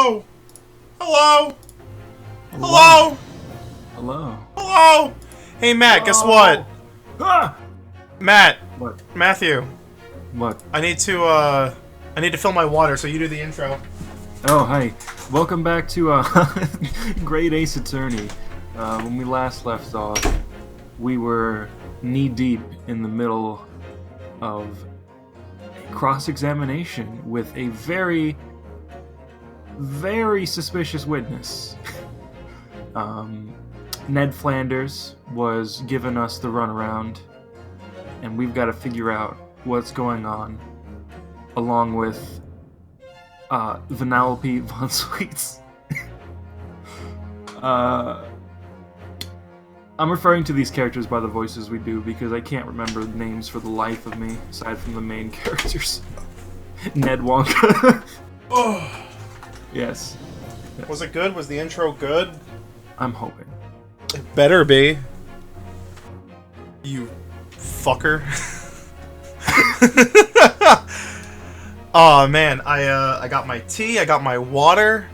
Hello? Hello? Hello? Hello? Hello? Hey, Matt, guess what? Ah! Matt. What? Matthew. What? I need to fill my water, so you do the intro. Oh, hi. Welcome back to, Great Ace Attorney. When we last left off, we were knee-deep in the middle of a cross-examination with a very, very suspicious witness. Ned Flanders was giving us the runaround, and we've got to figure out what's going on, along with Vanellope von Sweets. I'm referring to these characters by the voices we do because I can't remember names for the life of me, aside from the main characters. Ned Wonka. Oh. Yes. Was it good? Was the intro good? I'm hoping. It better be. You fucker. Oh man, I got my tea, I got my water,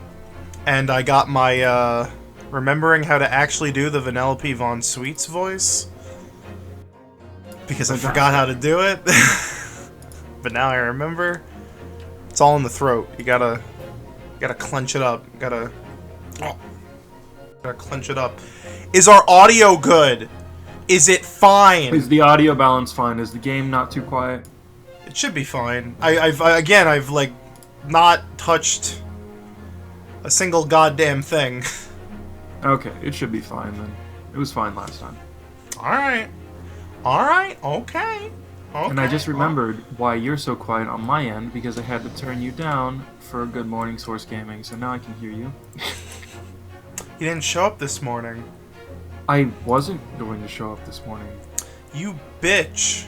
and I got my remembering how to actually do the Vanellope von Sweets voice. Because I forgot how to do it. But now I remember. It's all in the throat. You gotta clench it up. Gotta clench it up. Is our audio good? Is it fine? Is the audio balance fine? Is the game not too quiet? It should be fine. I've like not touched a single goddamn thing. Okay, it should be fine then. It was fine last time. Alright, okay. And I just remembered why you're so quiet on my end, because I had to turn you down for Good Morning Source Gaming, so now I can hear you. You didn't show up this morning. I wasn't going to show up this morning. You bitch.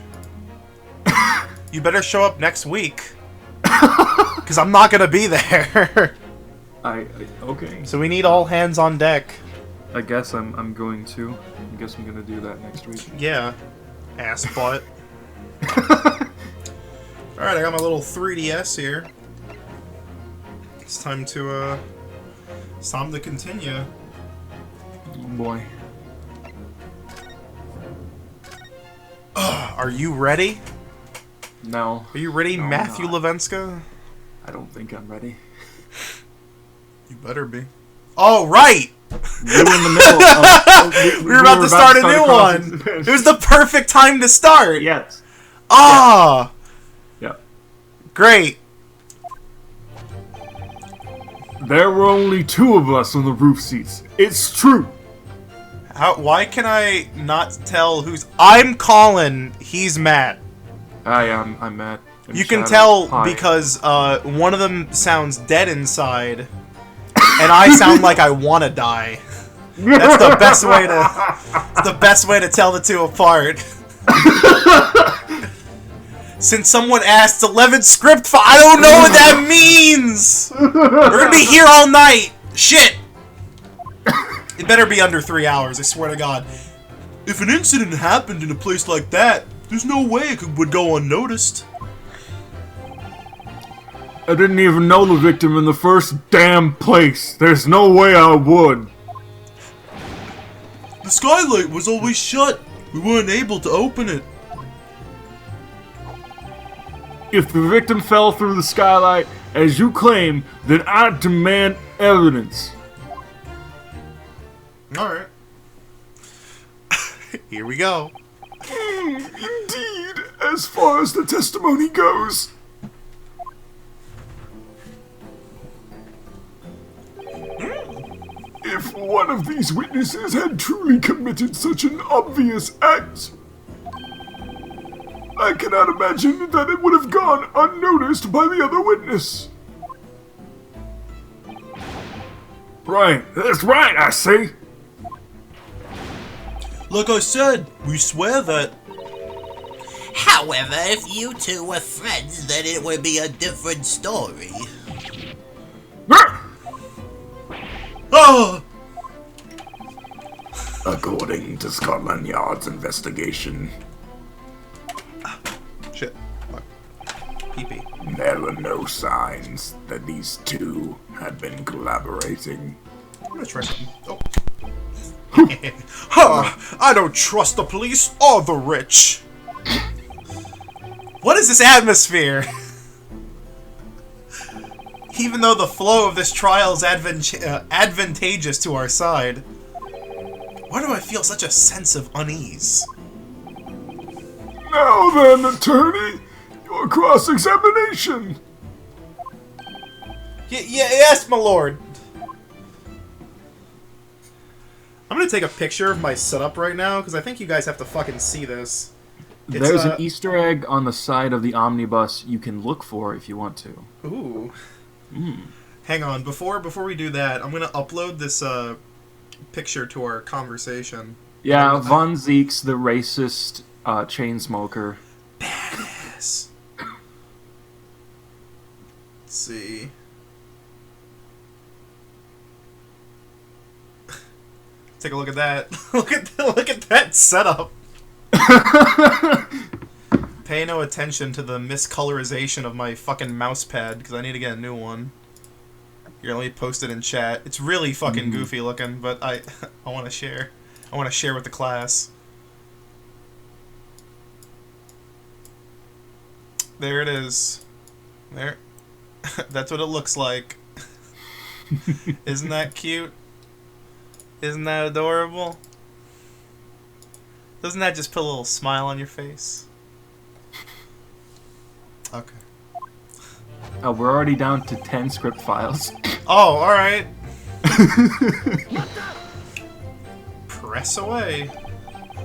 You better show up next week. Because I'm not going to be there. Okay. So we need all hands on deck. I guess I'm going to. I guess I'm going to do that next week. Yeah. Ass butt. Alright, I got my little 3DS here. It's time to continue. Oh boy. Are you ready? No. Are you ready, No, Matthew I'm not. Levenska? I don't think I'm ready. You better be. Oh, right! You were in the middle of... we were about to start a new one! It was the perfect time to start! Yes. Ah! Yeah. Great. There were only two of us on the roof seats. It's true. Why can I not tell who's... I'm Colin, he's Matt. Hi, I'm Matt. You can tell because one of them sounds dead inside, and I sound like I want to die. That's the best way to tell the two apart. Since someone asked 11 script file, I don't know what that means. We're gonna be here all night. Shit. It better be under 3 hours. I swear to God. If an incident happened in a place like that, there's no way it would go unnoticed. I didn't even know the victim in the first damn place. There's no way I would. The skylight was always shut. We weren't able to open it. If the victim fell through the skylight, as you claim, then I demand evidence. Alright. Here we go. Indeed, as far as the testimony goes. If one of these witnesses had truly committed such an obvious act, I cannot imagine that it would have gone unnoticed by the other witness. Right, that's right, I say. Like I said, we swear that. However, if you two were friends, then it would be a different story. Oh! According to Scotland Yard's investigation. Shit. pee-pee. There were no signs that these two had been collaborating. I'm gonna try something. Oh. Huh! I don't trust the police or the rich! What is this atmosphere? Even though the flow of this trial is advantageous to our side, why do I feel such a sense of unease? Now then, attorney, your cross-examination. Yes, my lord. I'm gonna take a picture of my setup right now, because I think you guys have to fucking see this. There's an Easter egg on the side of the omnibus you can look for if you want to. Ooh. Hang on, before we do that, I'm gonna upload this picture to our conversation. Yeah, Von Zeke's the racist chain smoker. Badass. Let's see. Take a look at that. look at that setup. Pay no attention to the miscolorization of my fucking mouse pad, because I need to get a new one. Here, let me post it in chat. It's really fucking goofy looking, but I want to share. I want to share with the class. There it is. There. That's what it looks like. Isn't that cute? Isn't that adorable? Doesn't that just put a little smile on your face? Okay. Oh, we're already down to 10 script files. Oh, alright. Press away.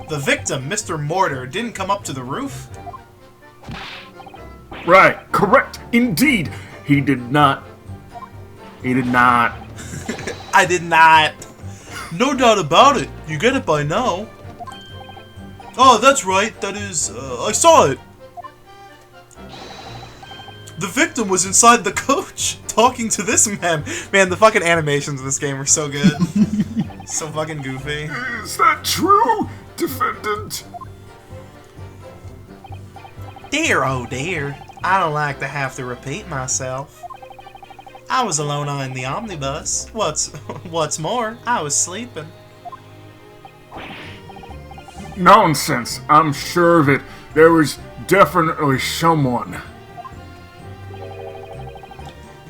The victim, Mr. Mortar, didn't come up to the roof? Right, correct, indeed. He did not. He did not. I did not. No doubt about it. You get it by now. Oh, that's right. That is, I saw it. The victim was inside the coach, talking to this man. Man, the fucking animations of this game are so good. So fucking goofy. Is that true, defendant? Dear, oh dear. I don't like to have to repeat myself. I was alone on the omnibus. What's more, I was sleeping. Nonsense. I'm sure of it. There was definitely someone.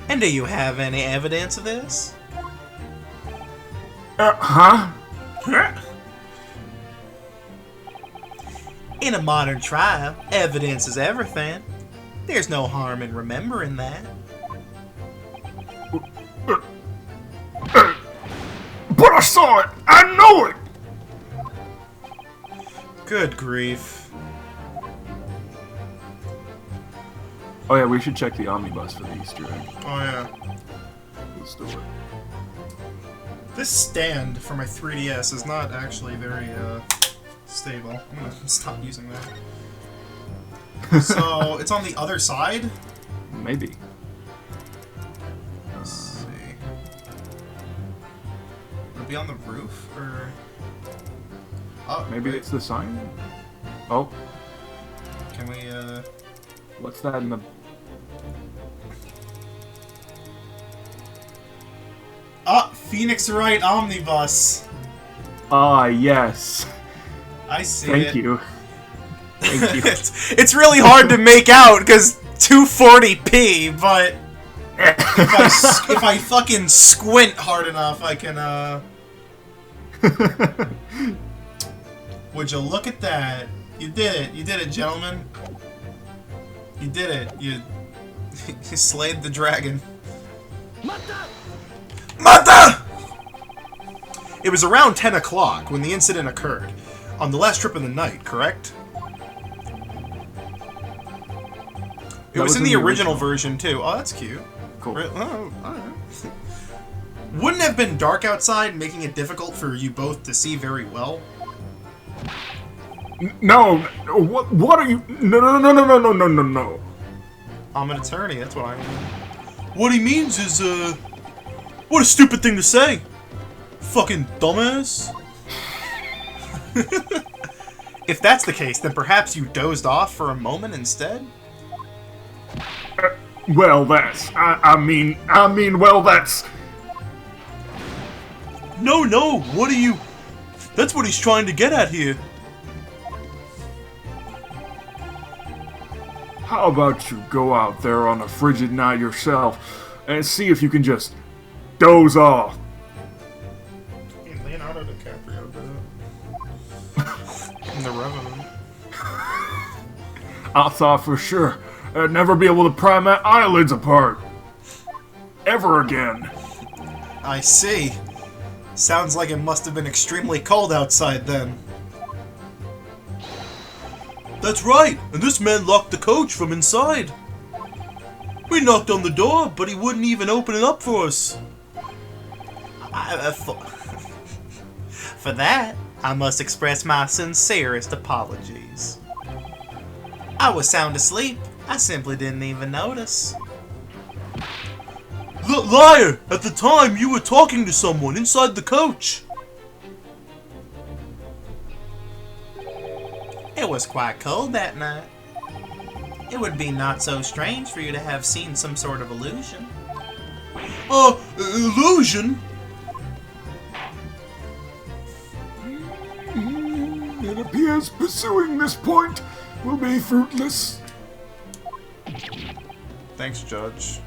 And do you have any evidence of this? Huh? In a modern trial, evidence is everything. There's no harm in remembering that. But I saw it! I know it! Good grief. Oh yeah, we should check the omnibus for the Easter egg. Oh yeah. Let's do it. This stand for my 3DS is not actually very stable. I'm gonna stop using that. So, it's on the other side? Maybe. Let's see. Would it be on the roof, or... Oh, Maybe wait. it's the sign? Oh, Can we, what's that in the... Phoenix Wright Omnibus! Ah, yes. I see Thank it. you. Thank you. It's really hard to make out, because 240p, but... if I fucking squint hard enough, I can, Would you look at that? You did it. You did it, gentlemen. You did it. You slayed the dragon. Mata! It was around 10 o'clock when the incident occurred. On the last trip of the night, correct? It was in the original version, too. Oh, that's cute. Cool. Oh, alright. Wouldn't have been dark outside, making it difficult for you both to see very well? No, what are you? No. I'm an attorney, that's what I mean. What he means is, what a stupid thing to say! Fucking dumbass! If that's the case, then perhaps you dozed off for a moment instead? Well, I mean, well, that's... No, what are you... That's what he's trying to get at here. How about you go out there on a frigid night yourself and see if you can just doze off? Leonardo DiCaprio did it. In The Revenant. I thought for sure I'd never be able to pry my eyelids apart. Ever again. I see. Sounds like it must have been extremely cold outside then. That's right, and this man locked the coach from inside. We knocked on the door, but he wouldn't even open it up for us. For that, I must express my sincerest apologies. I was sound asleep. I simply didn't even notice. Liar! At the time, you were talking to someone inside the coach. It was quite cold that night. It would be not so strange for you to have seen some sort of illusion. Illusion? It appears pursuing this point will be fruitless. Thanks, Judge.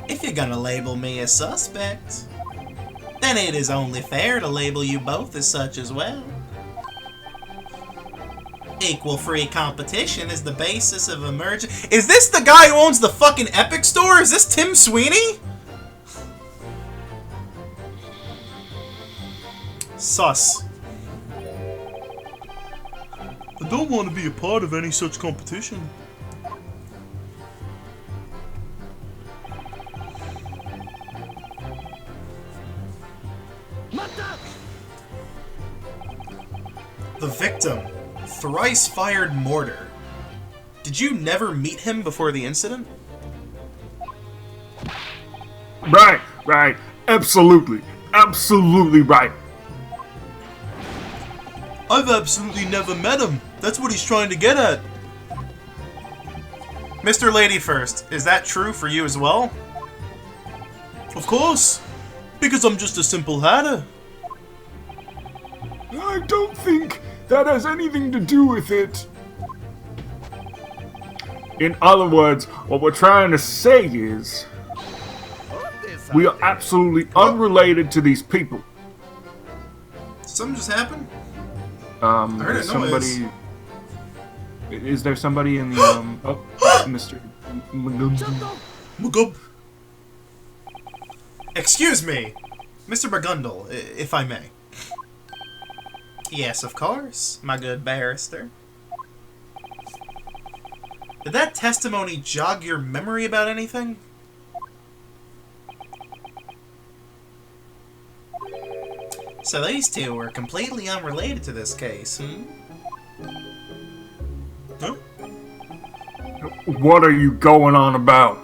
If you're gonna label me a suspect, then it is only fair to label you both as such as well. Equal free competition is the basis of emerging. Is this the guy who owns the fucking Epic store? Is this Tim Sweeney? Sus. I don't want to be a part of any such competition. The victim. Thrice fired mortar. Did you never meet him before the incident? Right. Absolutely right. I've absolutely never met him. That's what he's trying to get at. Mr. Lady First, is that true for you as well? Of course. Because I'm just a simple hatter. I don't think that has anything to do with it. In other words, what we're trying to say is we are absolutely unrelated to these people. Something just happened? I heard a somebody. noise. Is there somebody in the Mr. Magub. Excuse me, Mr. Burgundle, if I may. Yes, of course, my good barrister. Did that testimony jog your memory about anything? So these two were completely unrelated to this case, Huh? What are you going on about?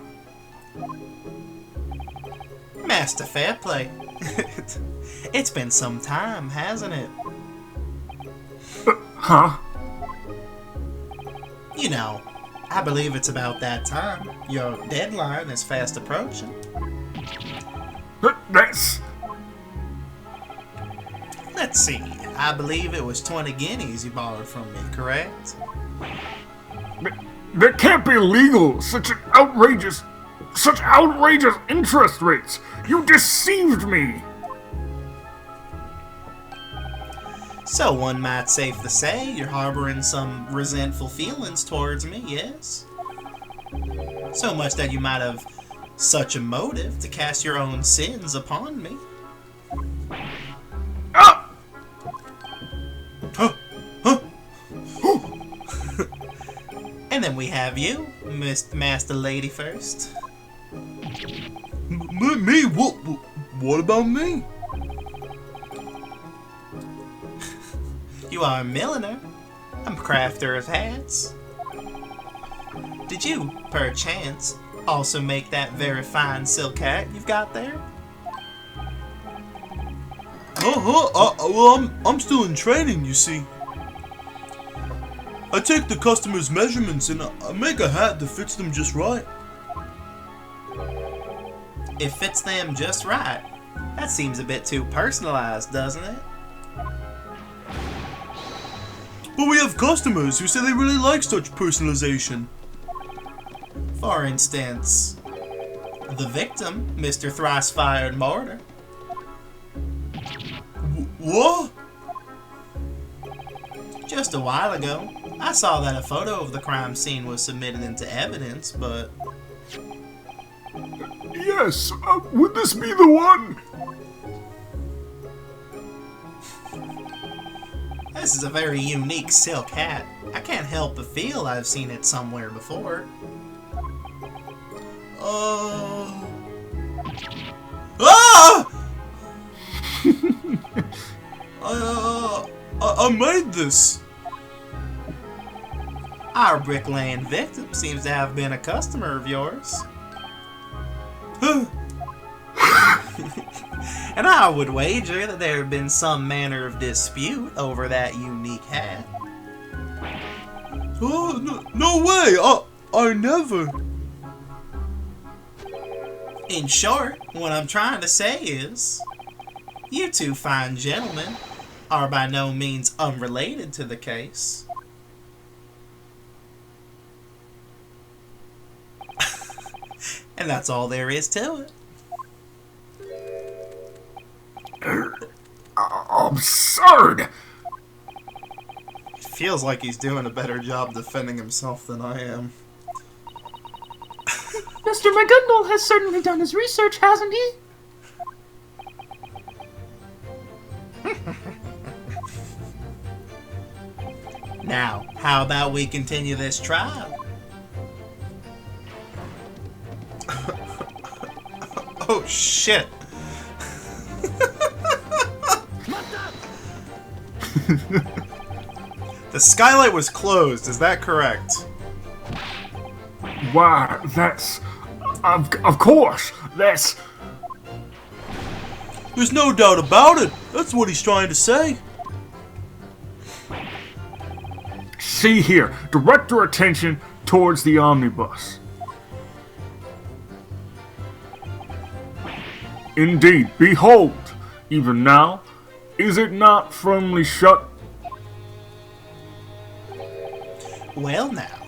Master Fairplay. It's been some time, hasn't it? Huh? You know, I believe it's about that time. Your deadline is fast approaching. That's... Let's see, I believe it was 20 guineas you borrowed from me, correct? That can't be legal! Such outrageous interest rates! You deceived me! So one might safely say you're harboring some resentful feelings towards me, yes? So much that you might have such a motive to cast your own sins upon me. Ah! And then we have you, Miss Master Lady First. Me? What about me? You are a milliner. I'm a crafter of hats. Did you, perchance, also make that very fine silk hat you've got there? Well, I'm still in training, you see. I take the customer's measurements and I make a hat that fits them just right. It fits them just right. That seems a bit too personalized, doesn't it? But we have customers who say they really like such personalization. For instance, the victim, Mr. Thrice-Fired Mortar. What? Just a while ago, I saw that a photo of the crime scene was submitted into evidence, but... Yes, would this be the one? This is a very unique silk hat. I can't help but feel I've seen it somewhere before. I made this. Our bricklaying victim seems to have been a customer of yours. And I would wager that there had been some manner of dispute over that unique hat. Oh, no way! I never. In short, what I'm trying to say is, you two fine gentlemen are by no means unrelated to the case. And that's all there is to it. Absurd! It feels like he's doing a better job defending himself than I am. Mr. McGundle has certainly done his research, hasn't he? Now, how about we continue this trial? Oh shit! The skylight was closed, is that correct? Why, that's... Of course, that's... There's no doubt about it. That's what he's trying to say. See here, direct your attention towards the omnibus. Indeed, behold, even now, is it not firmly shut? Well now,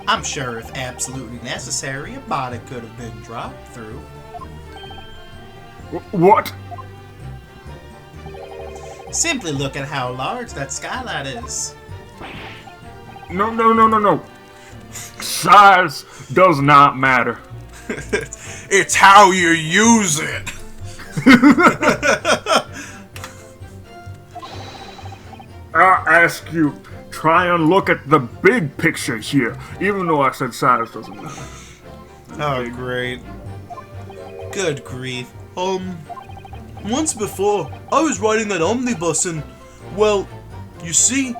I'm sure if absolutely necessary, a body could have been dropped through. What? Simply look at how large that skylight is. No. Size does not matter. It's how you use it. I ask you, try and look at the big picture here, even though I said size doesn't matter. Oh, great. Good grief. Once before, I was riding that omnibus and, well, you see,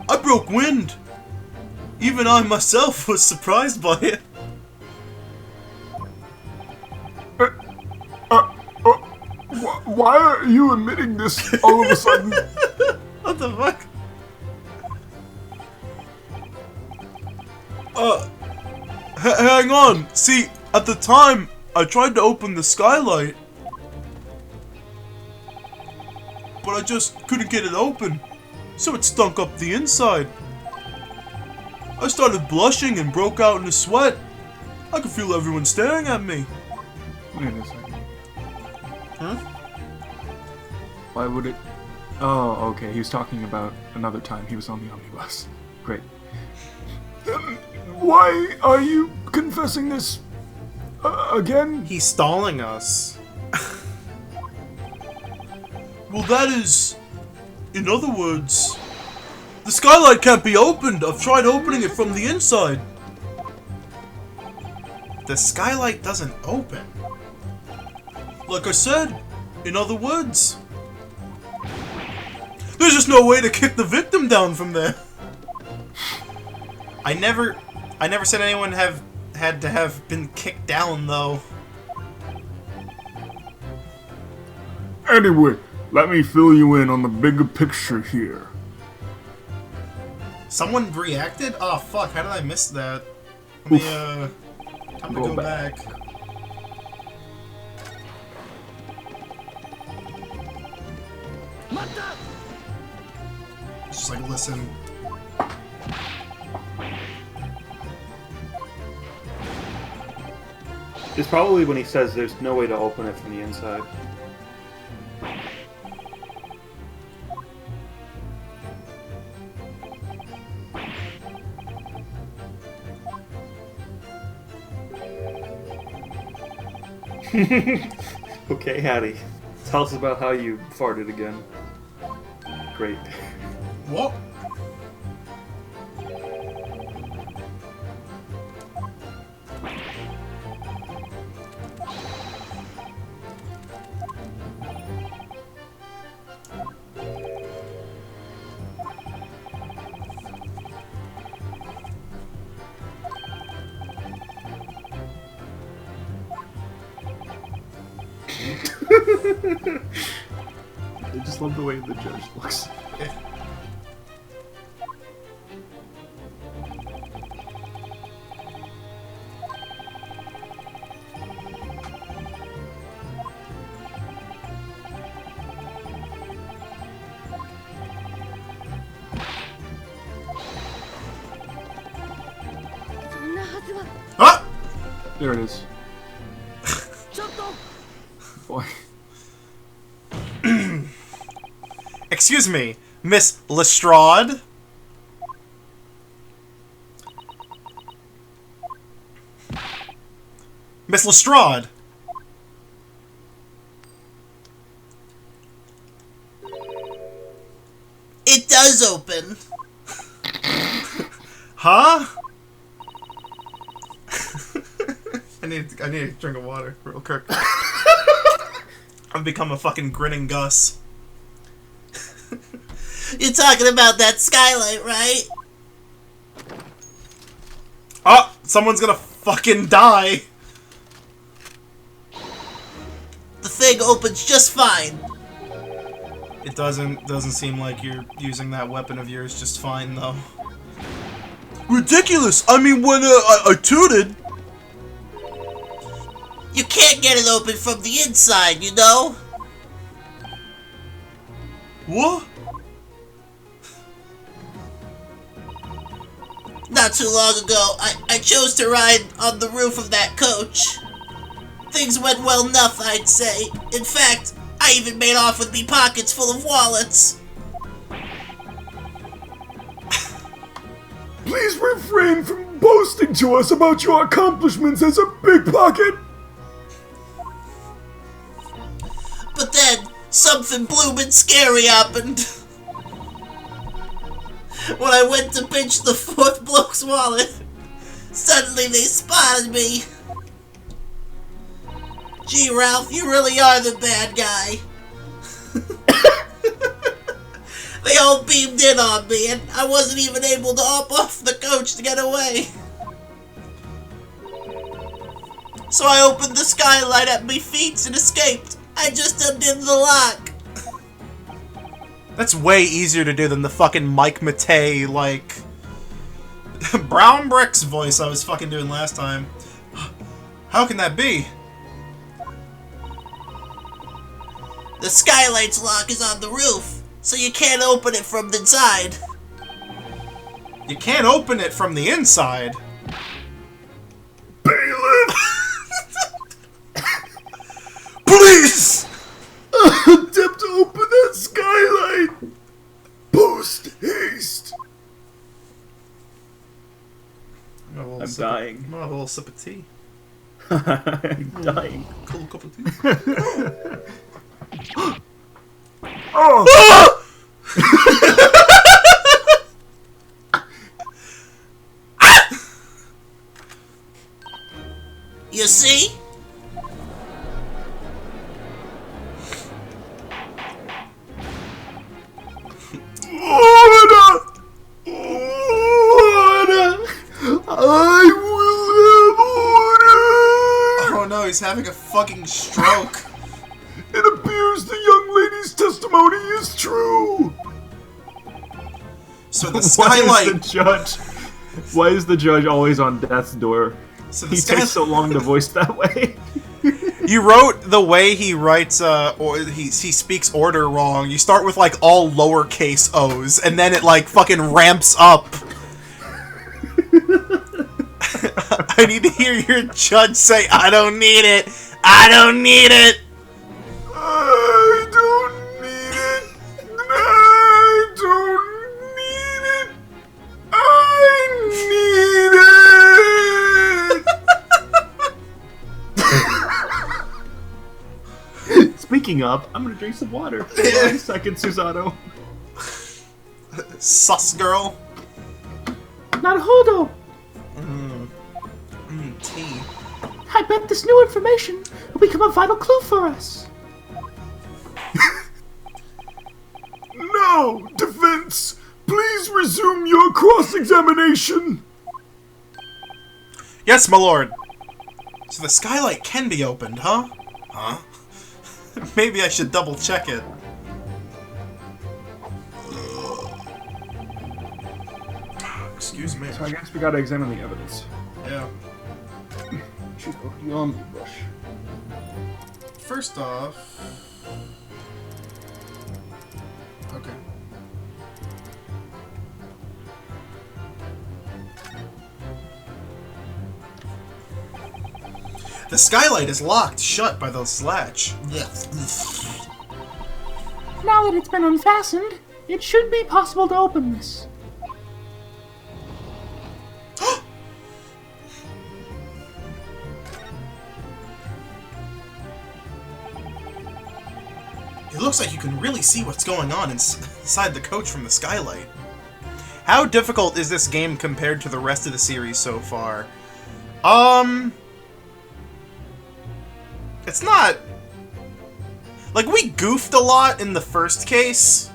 I broke wind. Even I myself was surprised by it. Why are you admitting this all of a sudden? What the fuck? Hang on. See, at the time, I tried to open the skylight, but I just couldn't get it open, so it stunk up the inside. I started blushing and broke out in a sweat. I could feel everyone staring at me. Wait a second. Huh? Why would it... Oh, okay. He was talking about another time he was on the omnibus. Great. Why are you confessing this again? He's stalling us. Well, that is... In other words... The skylight can't be opened! I've tried opening it from the inside! The skylight doesn't open. Like I said, in other words... There's just no way to kick the victim down from there! I never said anyone had to have been kicked down, though. Anyway, let me fill you in on the bigger picture here. Someone reacted? Oh fuck, how did I miss that? Let me, time to go back. Just like, listen. It's probably when he says there's no way to open it from the inside. Okay, Hattie. Tell us about how you farted again. Great. What? I just love the way the judge looks. Ah! There it is. Boy. Excuse me, Miss Lestrade? Miss Lestrade! It does open. Huh? I need a drink of water real quick. I've become a fucking grinning Gus. You're talking about that skylight, right? Oh, someone's gonna fucking die. The thing opens just fine. It doesn't seem like you're using that weapon of yours just fine though. Ridiculous! I mean, when I tooted. You can't get it open from the inside, you know? What? Not too long ago, I chose to ride on the roof of that coach. Things went well enough, I'd say. In fact, I even made off with me pockets full of wallets. Please refrain from boasting to us about your accomplishments as a pickpocket. But then, something bloomin' scary happened. When I went to pinch the fourth bloke's wallet, suddenly they spotted me. Gee, Ralph, you really are the bad guy. They all beamed in on me, and I wasn't even able to hop off the coach to get away. So I opened the skylight at my feet and escaped. I just undid the lock. That's way easier to do than the fucking Mike Matei, like, Brown Bricks voice I was fucking doing last time. How can that be? The skylight's lock is on the roof, so you can't open it from the inside. You can't open it from the inside. Bailiff! Please! Attempt to open that skylight! Post haste! I'm dying. I'm gonna have a little sip of tea. I'm dying. Cool cup of tea. Oh! You see? Order! Order! I will have order! Oh no, he's having a fucking stroke. It appears the young lady's testimony is true. So the skylight... Why is the judge always on death's door? So He takes so long to voice that way. You wrote the way he writes, or he speaks order wrong. You start with, like, all lowercase O's, and then it, like, fucking ramps up. I need to hear your judge say, I don't need it. I don't need it. I don't need it. I don't need it. I need it. Speaking of, I'm gonna drink some water. Hold on a second, Susanoo. Sus girl. Naruhodō! Tea. I bet this new information will become a vital clue for us. Now, defense, please resume your cross-examination. Yes, my lord. So the skylight can be opened, huh? Huh? Maybe I should double check it. Excuse me. So I guess we gotta examine the evidence. Yeah. She's working on the brush. First off... Okay. The skylight is locked shut by the latch. Now that it's been unfastened, it should be possible to open this. It looks like you can really see what's going on inside the coach from the skylight. How difficult is this game compared to the rest of the series so far? It's not... Like, we goofed a lot in the first case.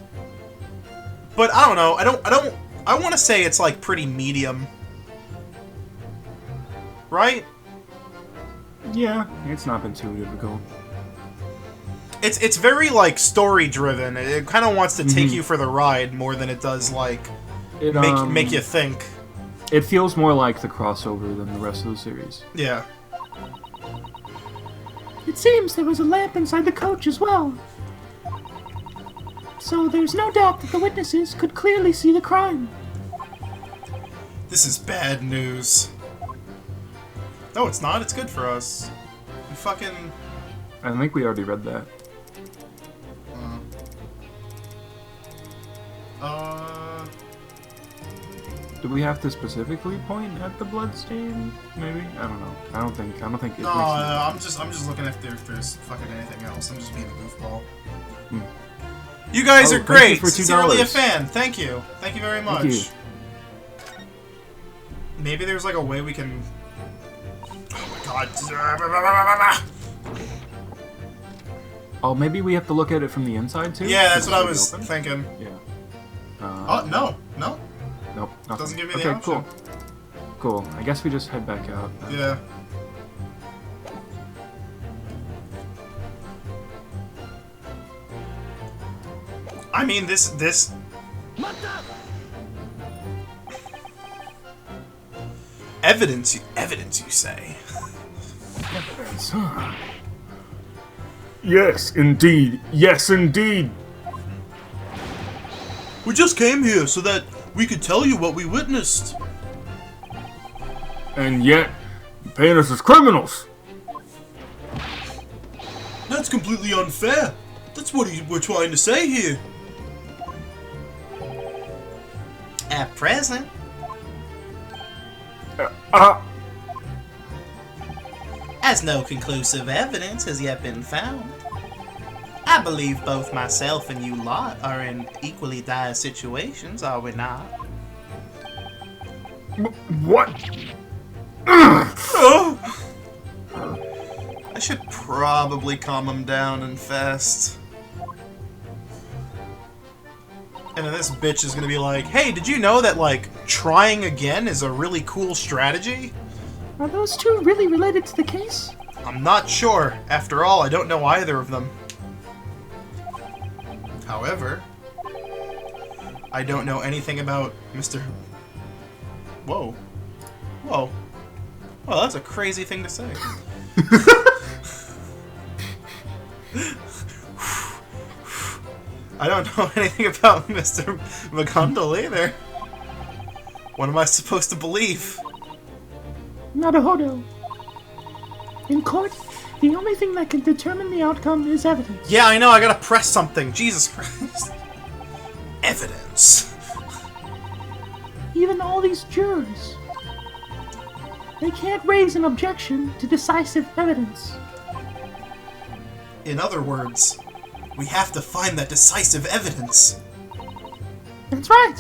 But I don't know, I want to say it's, like, pretty medium. Right? Yeah, it's not been too difficult. It's very, like, story-driven. It kind of wants to take you for the ride more than it does, like, make you think. It feels more like the crossover than the rest of the series. Yeah. It seems there was a lamp inside the coach as well. So there's no doubt that the witnesses could clearly see the crime. This is bad news. No, it's not. It's good for us. We fucking... I think we already read that. Do we have to specifically point at the bloodstain? Maybe? I don't know. I don't think it No, makes sense. I'm just looking if there's fucking anything else. I'm just being a goofball. You guys are thank you great. for $2. Sincerely a fan. Thank you. Thank you very much. Thank you. Maybe there's like a way we can... Oh my god. Oh, maybe we have to look at it from the inside too? Yeah, that's what I Is it was open? thinking. Yeah. Oh, no. No. Nope. Nothing. Doesn't give me the okay, option. Cool. I guess we just head back out. Yeah. I mean, this... Evidence, you say? Evidence, huh? Yes, indeed. Yes, indeed. We just came here so that we could tell you what we witnessed. And yet, you paint us as criminals. That's completely unfair. That's what we're trying to say here. At present, as no conclusive evidence has yet been found, I believe both myself and you lot are in equally dire situations, are we not? What? I should probably calm him down and fast. And then this bitch is gonna be like, hey, did you know that, like, trying again is a really cool strategy? Are those two really related to the case? I'm not sure. After all, I don't know either of them. However, I don't know anything about Mr. Whoa. Whoa. Well, that's a crazy thing to say. I don't know anything about Mr. McCundle either. What am I supposed to believe? Naruhodō. In court, the only thing that can determine the outcome is evidence. Yeah, I know, I gotta press something. Jesus Christ. Evidence. Even all these jurors. They can't raise an objection to decisive evidence. In other words, we have to find that decisive evidence. That's right.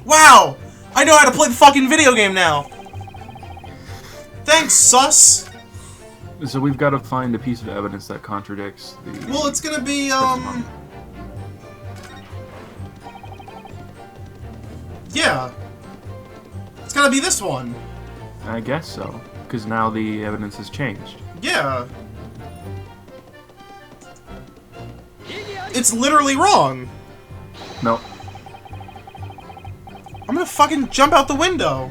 Wow! I know how to play the fucking video game now! Thanks, sus! So we've got to find a piece of evidence that contradicts the... Well, it's gonna be, yeah. It's gotta be this one. I guess so, because now the evidence has changed. Yeah. It's literally wrong. No. I'm gonna fucking jump out the window.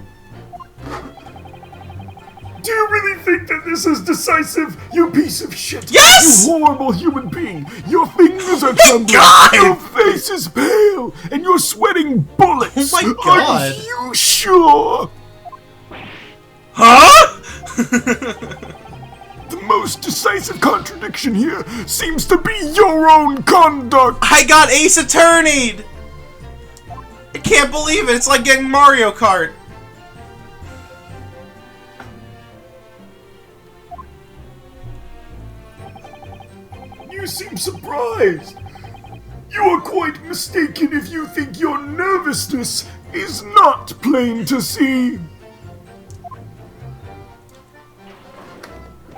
Do you really think that this is decisive, you piece of shit? Yes! You horrible human being! Your fingers are trembling! God! Your face is pale! And you're sweating bullets! Oh my God. Are you sure? Huh? The most decisive contradiction here seems to be your own conduct! I got Ace Attorney'd! I can't believe it, it's like getting Mario Kart. You seem surprised. You are quite mistaken if you think your nervousness is not plain to see.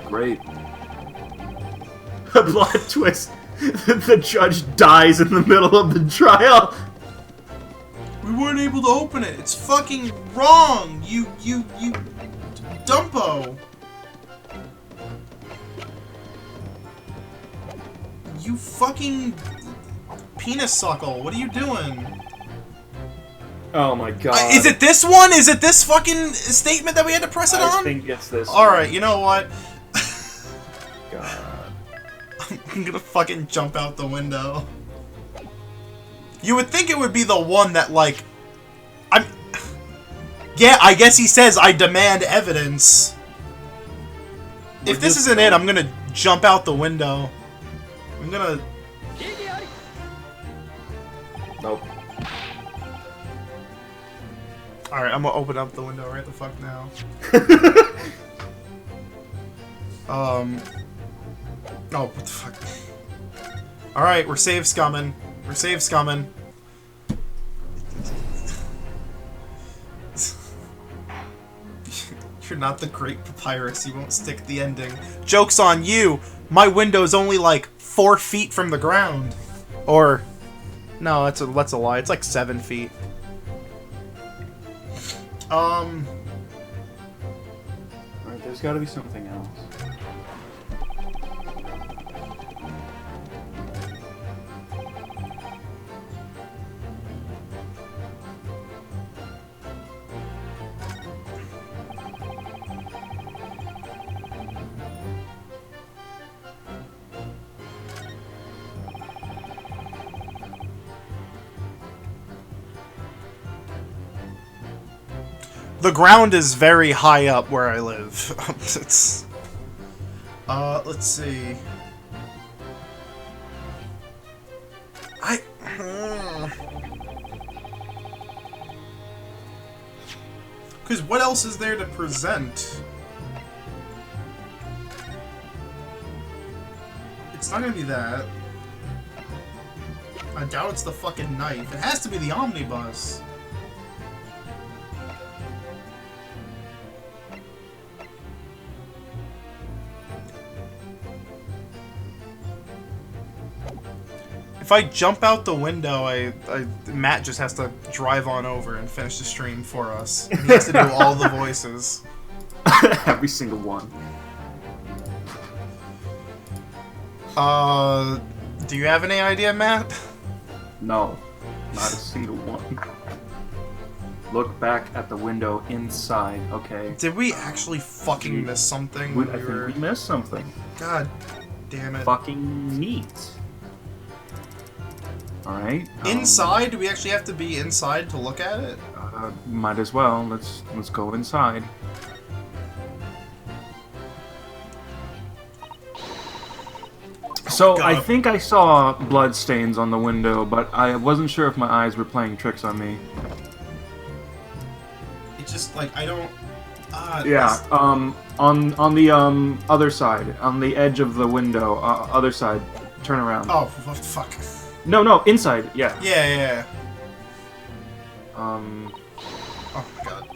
Great. A plot twist. The judge dies in the middle of the trial. We weren't able to open it. It's fucking wrong. You dumpo. You fucking penis suckle. What are you doing? Oh my god. Is it this one? Is it this fucking statement that we had to press it I on? think it's this Alright, you know what? God. I'm gonna fucking jump out the window. You would think it would be the one that, like... Yeah, I guess he says, I demand evidence. If this isn't it, I'm gonna jump out the window. I'm gonna... Nope. Alright, I'm gonna open up the window right the fuck now. Oh, what the fuck? Alright, we're save scumming. We're save scumming. You're not the great papyrus, you won't stick the ending. Joke's on you! My window's only like 4 feet from the ground. Or... No, that's a lie. It's like 7 feet. Alright, there's gotta be something else. The ground is very high up where I live. It's... let's see. Because what else is there to present? It's not gonna be that. I doubt it's the fucking knife. It has to be the omnibus. If I jump out the window, Matt just has to drive on over and finish the stream for us. He has to do all the voices. Every single one. Do you have any idea, Matt? No. Not a single one. Look back at the window inside, okay? Did we actually fucking miss something? I think we missed something. God damn it. Fucking neat. Alright. Inside? Do we actually have to be inside to look at it? Might as well. Let's go inside. So, I think I saw blood stains on the window, but I wasn't sure if my eyes were playing tricks on me. It's just like, I don't... Yeah, on the other side, on the edge of the window, other side, turn around. Oh, fuck. No, inside, yeah. Yeah. Oh my god.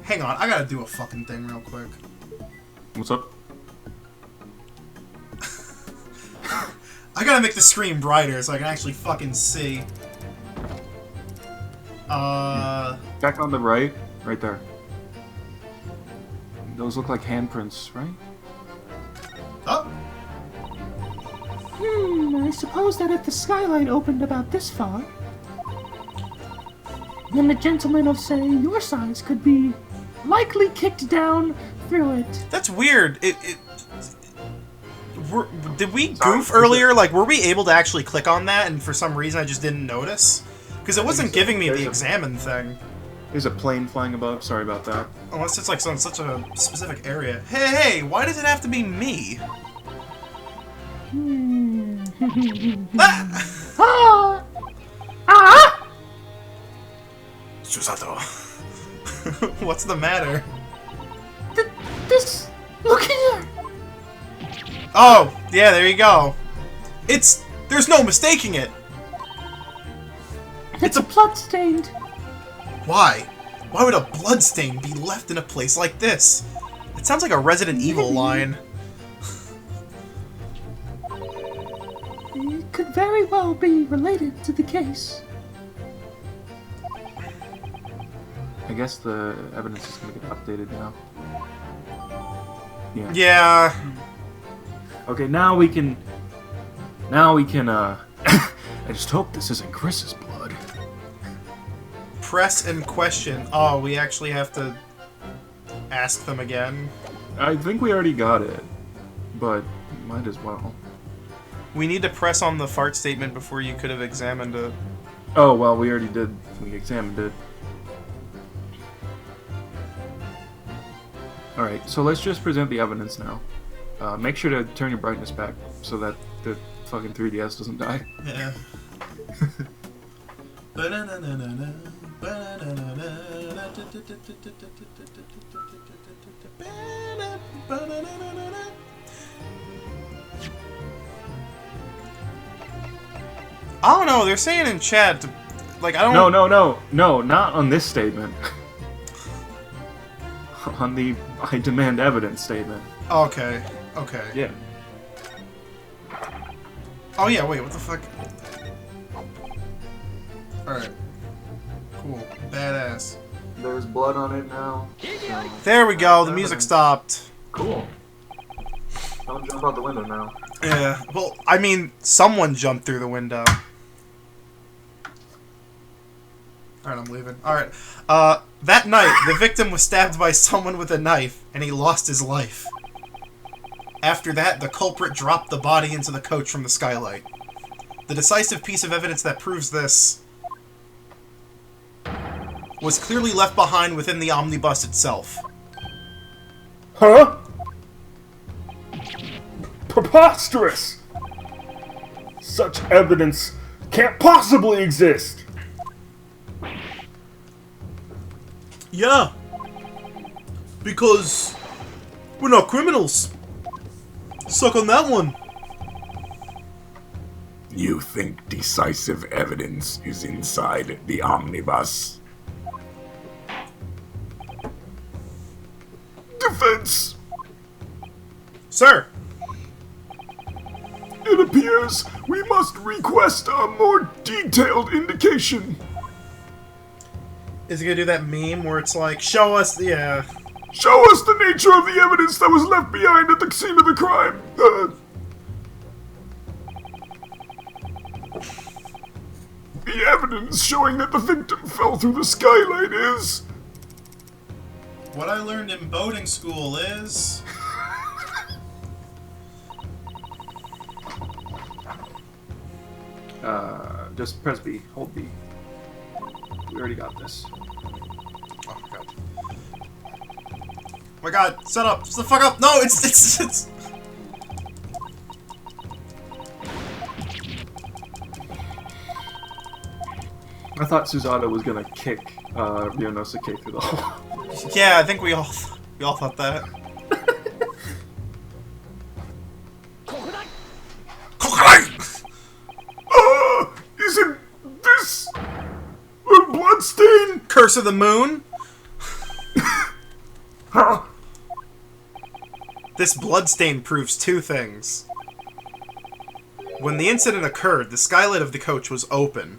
Hang on, I gotta do a fucking thing real quick. What's up? I gotta make the screen brighter so I can actually fucking see. Back on the right there. Those look like handprints, right? Oh! I suppose that if the skylight opened about this far, then a gentleman of, say, your size could be likely kicked down through it. That's weird. Did we goof earlier? Like, were we able to actually click on that and for some reason I just didn't notice? Because it wasn't giving me the examine thing. There's a plane flying above, sorry about that. Unless it's like in such a specific area. Hey, why does it have to be me? Susato. What's the matter? This... Look here! Oh, yeah, there you go. There's no mistaking it. It's a blood-stained. Why? Why would a bloodstain be left in a place like this? It sounds like a Resident Evil line. It could very well be related to the case. I guess the evidence is going to get updated now. Yeah. Yeah. Okay, now we can, I just hope this isn't Chris's blood. Press and question. Oh, we actually have to ask them again. I think we already got it, but might as well. We need to press on the fart statement before you could have examined it. Oh, well, we already did. We examined it. Alright, so let's just present the evidence now. Make sure to turn your brightness back so that the fucking 3DS doesn't die. Yeah. I don't know, they're saying in chat, like, I don't... No, not on this statement. On the I demand evidence statement. Okay. Yeah. Oh yeah, wait, what the fuck? Alright. Cool. Badass. There's blood on it now. So. There we go, the music stopped. Cool. Don't jump out the window now. Yeah, well, I mean, someone jumped through the window. Alright, I'm leaving. Alright. That night, the victim was stabbed by someone with a knife, and he lost his life. After that, the culprit dropped the body into the coach from the skylight. The decisive piece of evidence that proves this was clearly left behind within the omnibus itself. Huh? Preposterous! Such evidence can't possibly exist! Yeah. Because we're not criminals. Suck on that one. You think decisive evidence is inside the omnibus? Defense! Sir! It appears we must request a more detailed indication. Is he gonna do that meme where it's like, show us, yeah. Show us the nature of the evidence that was left behind at the scene of the crime. any evidence showing that the victim fell through the skylight is... What I learned in boating school is... Just press B. Hold B. We already got this. Oh my god. Oh my god, shut up! Shut the fuck up! No, it's... I thought Susanoo was gonna kick Ryūnosuke through the hole. Yeah, I think we all thought that. Isn't this a bloodstain? Curse of the Moon? Huh? This bloodstain proves two things. When the incident occurred, the skylight of the coach was open.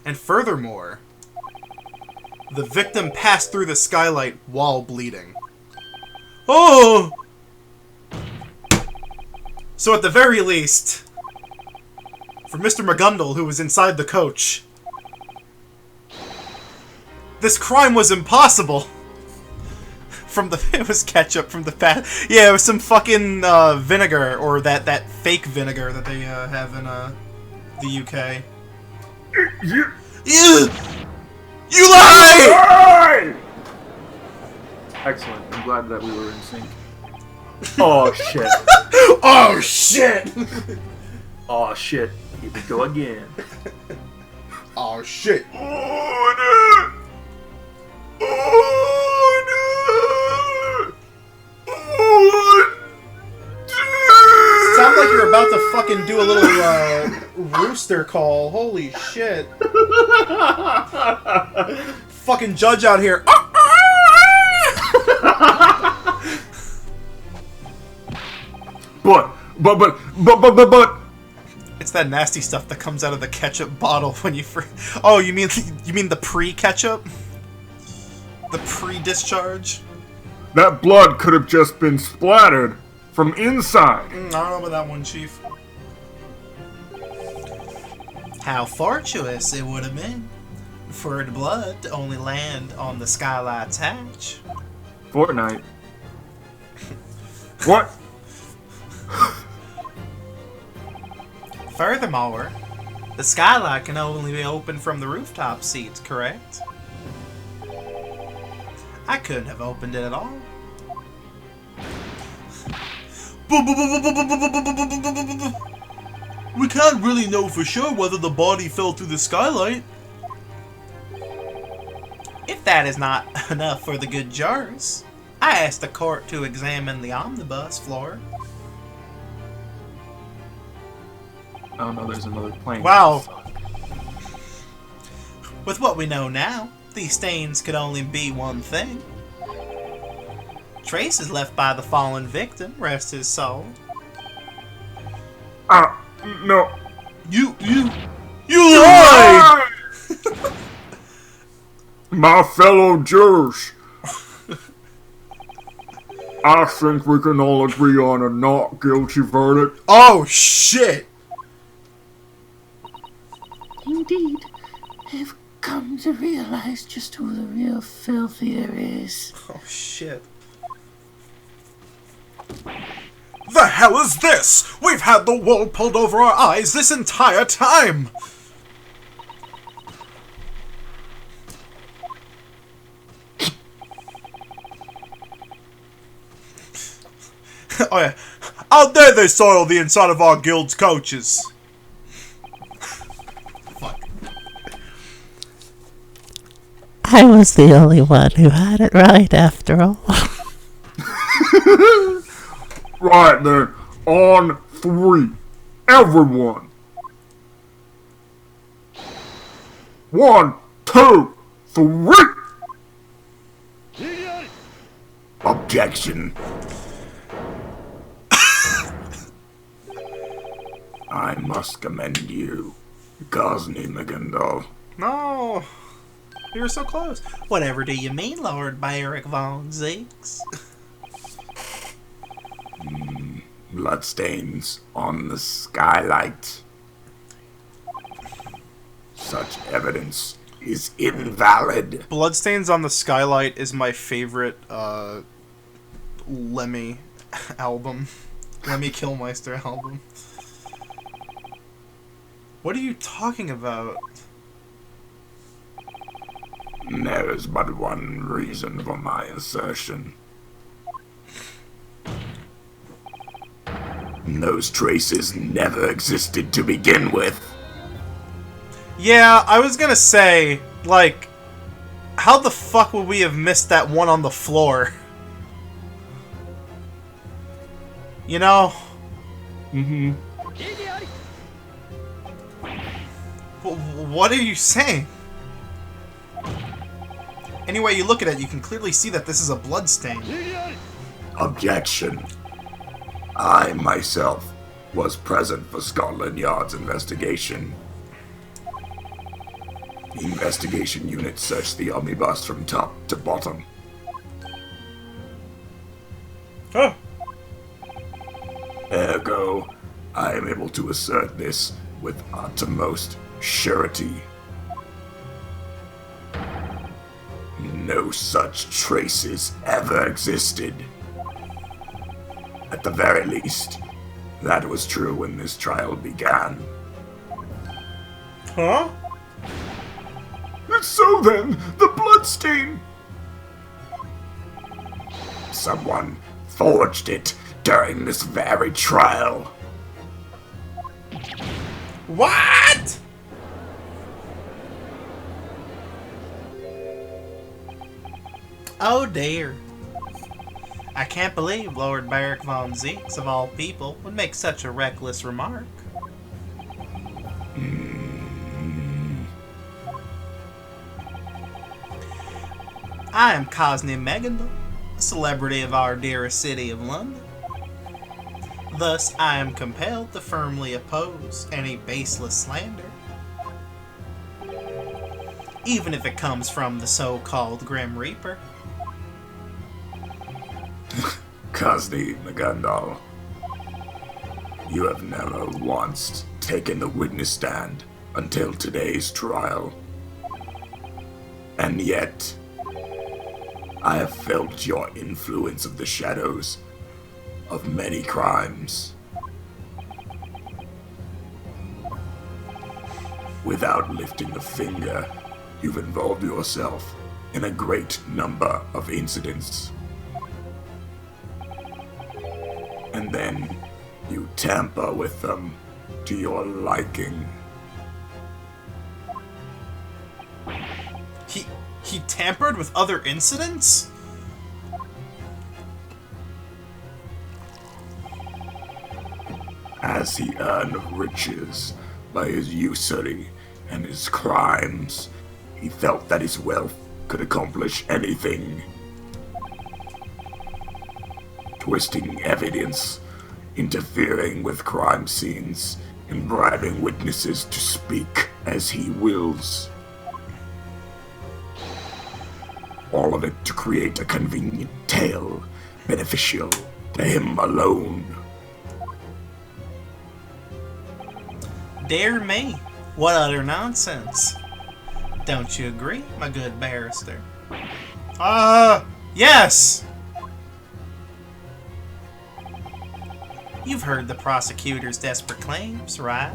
And furthermore, the victim passed through the skylight while bleeding. Oh! So at the very least, for Mr. McGundle, who was inside the coach, this crime was impossible. It was ketchup from the past. Yeah, it was some fucking vinegar, or that fake vinegar that they have in the UK. You lie! Excellent. I'm glad that we were in sync. Oh shit. Oh shit! Oh shit. Here we go again. Oh shit! Order! Sound like you're about to fucking do a little rooster call. Holy shit! Fucking judge out here. But. It's that nasty stuff that comes out of the ketchup bottle when you Oh, you mean the pre-ketchup? The pre-discharge? That blood could have just been splattered from inside. I don't know about that one, Chief. How fortuitous it would have been for the blood to only land on the skylight's hatch. Fortnite. What? Furthermore, the skylight can only be opened from the rooftop seats, correct? I couldn't have opened it at all. We can't really know for sure whether the body fell through the skylight. If that is not enough for the good jurors, I asked the court to examine the omnibus floor. Oh no, there's another plane. Wow. With what we know now, these stains could only be one thing. Traces left by the fallen victim, rest his soul. No. You lie! My fellow jurors, I think we can all agree on a not guilty verdict. Oh shit! Indeed, I've come to realize just who the real filthier is. Oh shit. The hell is this? We've had the wool pulled over our eyes this entire time! Oh yeah. How dare they soil the inside of our guild's coaches? Fuck. I was the only one who had it right after all. Right then, on three. Everyone. 1, 2, 3. Objection. I must commend you, Gosney McGindle. No. You were so close. Whatever do you mean, Lord Beric von Zeeks? bloodstains on the skylight. Such evidence is invalid. Bloodstains on the Skylight is my favorite Lemmy album. Lemmy Kilmeister album. What are you talking about? There is but one reason for my assertion. Those traces never existed to begin with. Yeah, I was gonna say, like, how the fuck would we have missed that one on the floor? You know? Mm-hmm. What are you saying? Any way you look at it, you can clearly see that this is a bloodstain. Objection. I, myself, was present for Scotland Yard's investigation. The investigation unit searched the omnibus from top to bottom. Oh. Ergo, I am able to assert this with utmost surety. No such traces ever existed. At the very least, that was true when this trial began. Huh? So then, the bloodstain... Someone forged it during this very trial. What? Oh dear. I can't believe Lord Barrack von Zeeks, of all people, would make such a reckless remark. I am Cosney Megandal, a celebrity of our dearest city of London. Thus, I am compelled to firmly oppose any baseless slander, even if it comes from the so-called Grim Reaper. Cosney Megandal, you have never once taken the witness stand until today's trial. And yet, I have felt your influence of the shadows of many crimes. Without lifting a finger, you've involved yourself in a great number of incidents. And then you tamper with them to your liking. He tampered with other incidents? As he earned riches by his usury and his crimes, he felt that his wealth could accomplish anything. Twisting evidence, interfering with crime scenes, and bribing witnesses to speak as he wills. All of it to create a convenient tale, beneficial to him alone. Dear me, what utter nonsense. Don't you agree, my good barrister? Yes! You've heard the prosecutor's desperate claims, right?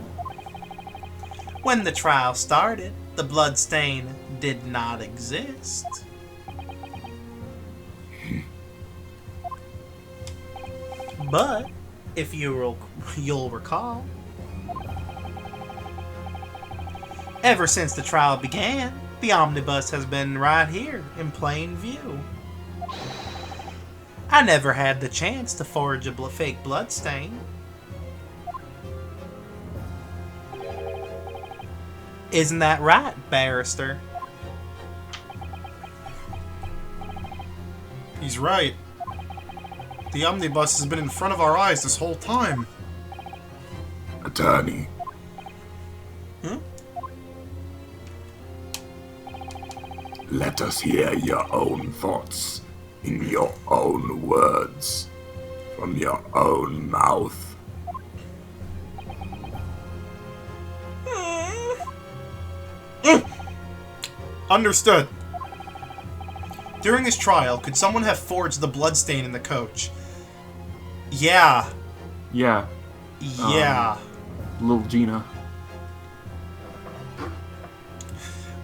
When the trial started, the bloodstain did not exist. But, if you'll recall, ever since the trial began, the omnibus has been right here in plain view. I never had the chance to forge a fake bloodstain. Isn't that right, barrister? He's right. The omnibus has been in front of our eyes this whole time. Attorney. Let us hear your own thoughts in your own words. from your own mouth. Understood. During this trial, could someone have forged the bloodstain in the coach? Yeah. Yeah. Yeah. Little Gina.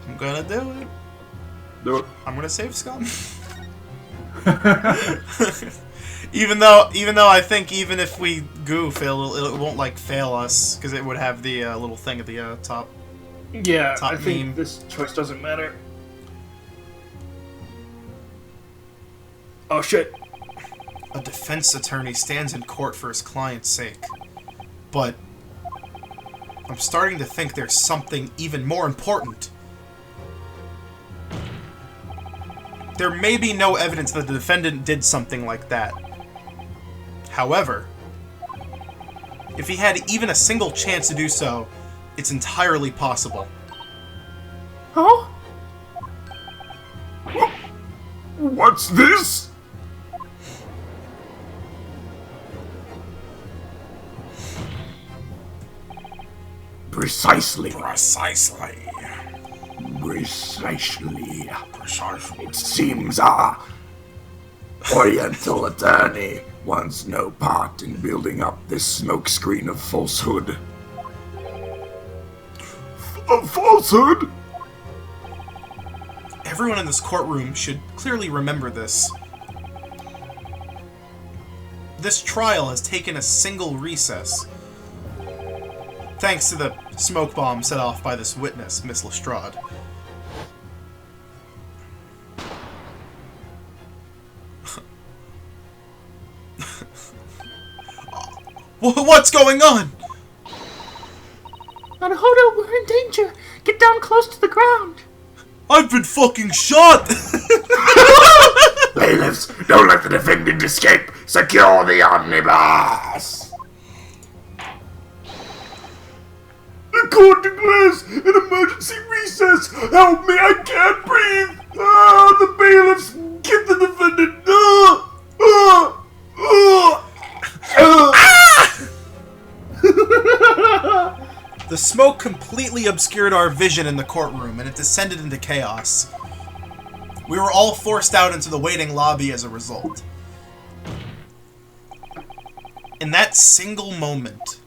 I'm gonna do it. Do it. I'm gonna save Scum. even though I think even if we goof, it won't like fail us because it would have the little thing at the top. Yeah, Top I think meme. this choice doesn't matter. Oh shit. A defense attorney stands in court for his client's sake, but I'm starting to think there's something even more important. There may be no evidence that the defendant did something like that. However, if he had even a single chance to do so, it's entirely possible. Huh? What's this? Precisely. Precisely. Precisely. It seems our Oriental attorney wants no part in building up this smokescreen of falsehood. Of falsehood? Everyone in this courtroom should clearly remember this. This trial has taken a single recess, thanks to the smoke bomb set off by this witness, Miss Lestrade. What's going on? Naruhodō, we're in danger. Get down close to the ground. I've been fucking shot! Bailiffs, don't let the defendant escape! Secure the omnibus! The court declares an emergency recess! Help me, I can't breathe! Ah, the bailiffs, get the defendant! The smoke completely obscured our vision in the courtroom, and it descended into chaos. We were all forced out into the waiting lobby as a result. In that single moment...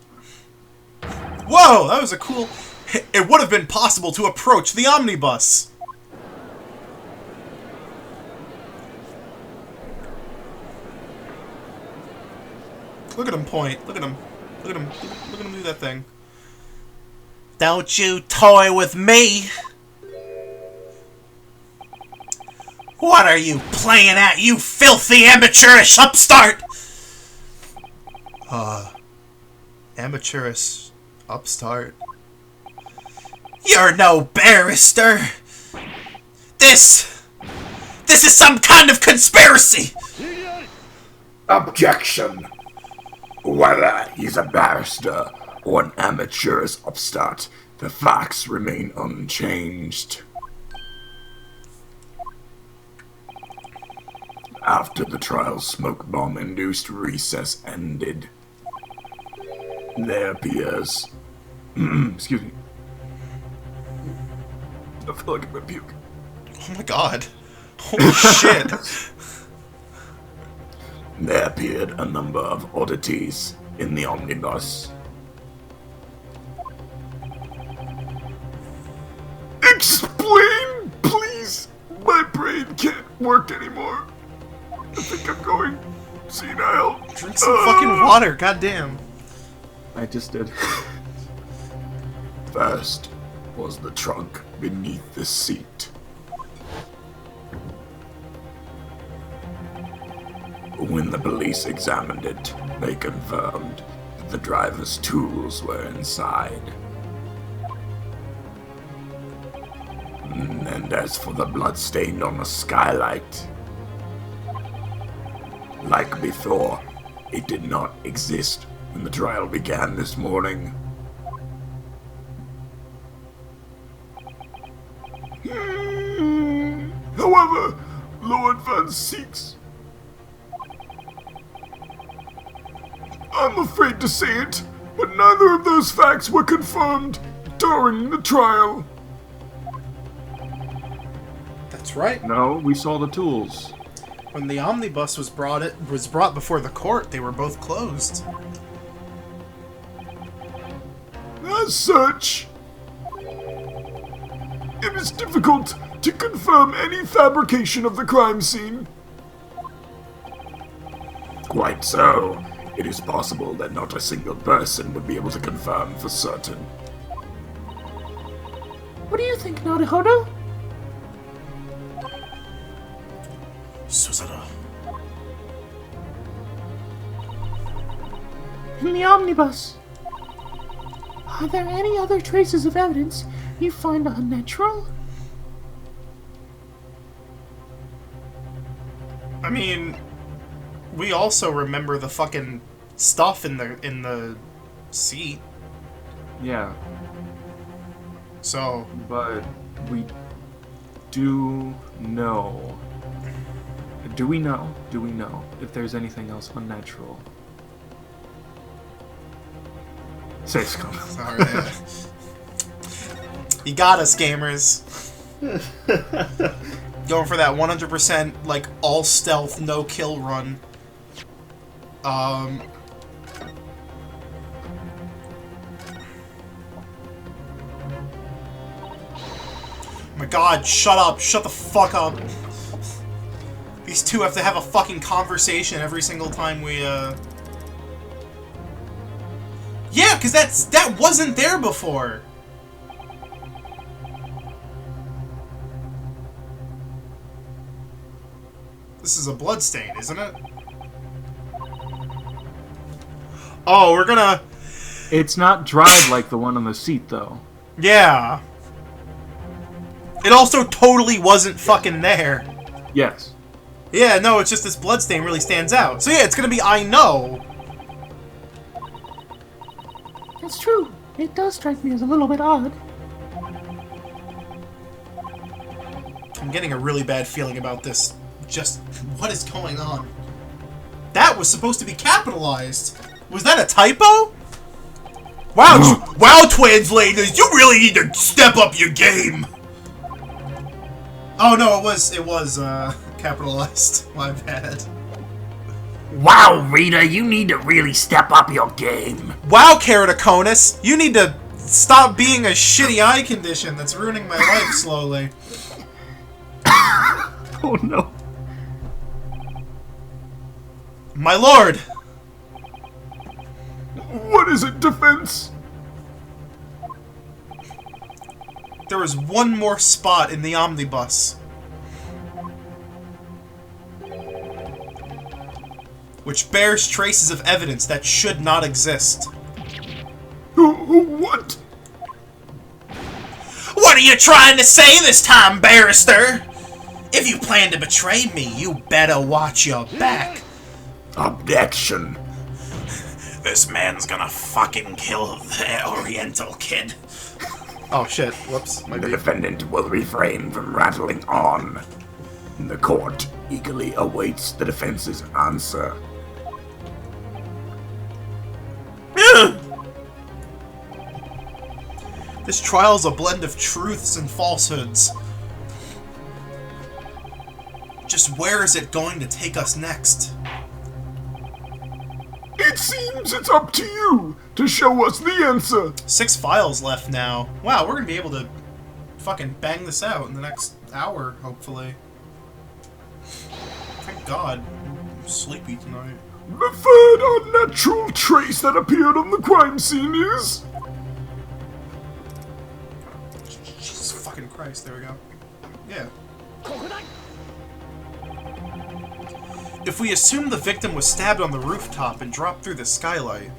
Whoa, that was a cool... It would have been possible to approach the omnibus! Look at him point. Look at him. Look at him. Look at him do that thing. Don't you toy with me! What are you playing at, you filthy amateurish upstart? Amateurish upstart? You're no barrister! This is some kind of conspiracy! Objection! Whether he's a barrister or an amateurish upstart, the facts remain unchanged. After the trial's smoke bomb-induced recess ended, there appears... excuse me. I feel like I'm gonna puke. Oh my god. Holy shit. There appeared a number of oddities in the omnibus. Explain, please! My brain can't work anymore. I think I'm going senile. Drink some fucking water, goddamn. I just did. First was the trunk beneath the seat. When the police examined it, they confirmed that the driver's tools were inside. And as for the bloodstain on the skylight, like before, it did not exist when the trial began this morning. However, Lord Van Seeks I'm afraid to say it, but neither of those facts were confirmed during the trial. That's right. No, we saw the tools. When the omnibus was brought before the court, they were both closed. As such, it is difficult to confirm any fabrication of the crime scene. Quite so. It is possible that not a single person would be able to confirm for certain. What do you think, Naruhodō? Suzuda. In the omnibus, are there any other traces of evidence you find unnatural? I mean, we also remember the fucking stuff in the seat. Yeah, So, but we do know. Do we know if there's anything else unnatural? Say scum. sorry. You got us, gamers. Going for that 100% like all stealth, no kill run. Oh my god, shut up, shut the fuck up. These two have to have a fucking conversation every single time we, Yeah, because that wasn't there before. This is a bloodstain, isn't it? Oh, we're gonna... It's not dried like the one on the seat, though. Yeah. It also totally wasn't fucking there. Yes. Yeah, no, it's just this bloodstain really stands out. So yeah, it's gonna be I know. That's true. It does strike me as a little bit odd. I'm getting a really bad feeling about this. Just, what is going on? That was supposed to be capitalized. Was that a typo? Wow, wow, translators, you really need to step up your game. Oh no, it was capitalized. My bad. Wow, Rita, you need to really step up your game. Wow, Keratoconus, you need to stop being a shitty eye condition that's ruining my life slowly. Oh no. My lord! What is it, defense? There is one more spot in the omnibus. Which bears traces of evidence that should not exist. What? What are you trying to say this time, barrister? If you plan to betray me, you better watch your back. Objection. This man's gonna fucking kill the Oriental kid. Oh shit, whoops. My The bad. defendant will refrain from rattling on. The court eagerly awaits the defense's answer. This trial's a blend of truths and falsehoods. Just where is it going to take us next? It seems it's up to you to show us the answer. 6 files left now. Wow, we're gonna be able to fucking bang this out in the next hour, hopefully. Thank God. I'm sleepy tonight. The third unnatural trace that appeared on the crime scene is... Jesus fucking Christ, there we go. Yeah. If we assume the victim was stabbed on the rooftop and dropped through the skylight,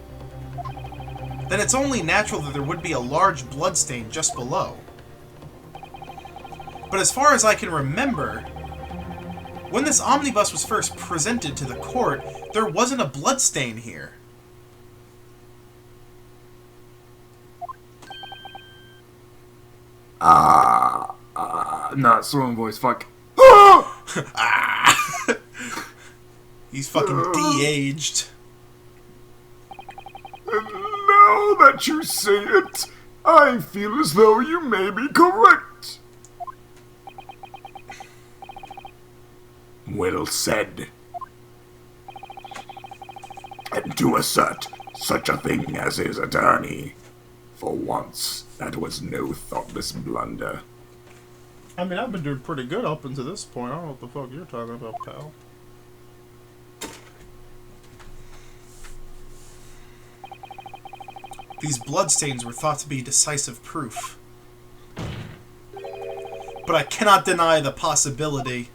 then it's only natural that there would be a large bloodstain just below. But as far as I can remember, when this omnibus was first presented to the court, there wasn't a bloodstain here. Not throwing voice, fuck. He's fucking de-aged. Now that you say it, I feel as though you may be correct. Well said. And to assert such a thing as his attorney, for once, that was no thoughtless blunder. I mean, I've been doing pretty good up until this point. I don't know what the fuck you're talking about, pal. These bloodstains were thought to be decisive proof. But I cannot deny the possibility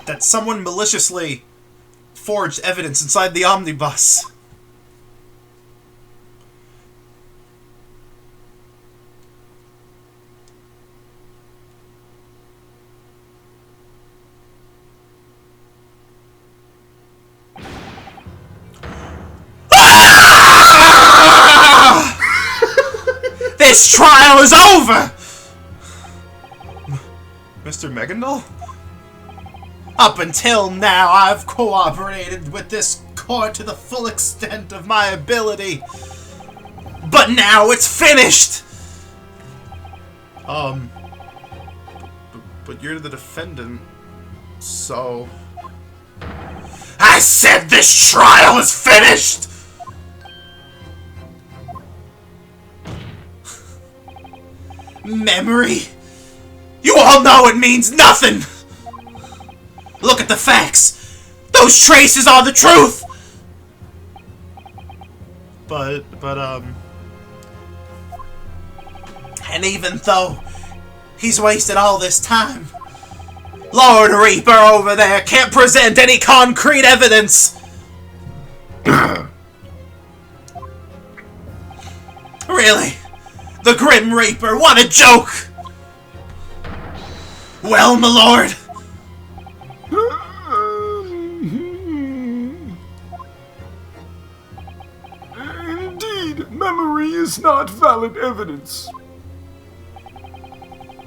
that someone maliciously forged evidence inside the omnibus. This trial is over! Mr. Megandal? Up until now, I've cooperated with this court to the full extent of my ability. But now it's finished! But you're the defendant, so... I said this trial is finished! Memory? You all know it means nothing! Look at the facts! Those traces are the truth! But, and even though he's wasted all this time, Lord Reaper over there can't present any concrete evidence! Really? The Grim Reaper, what a joke! Well, my lord. Indeed, memory is not valid evidence.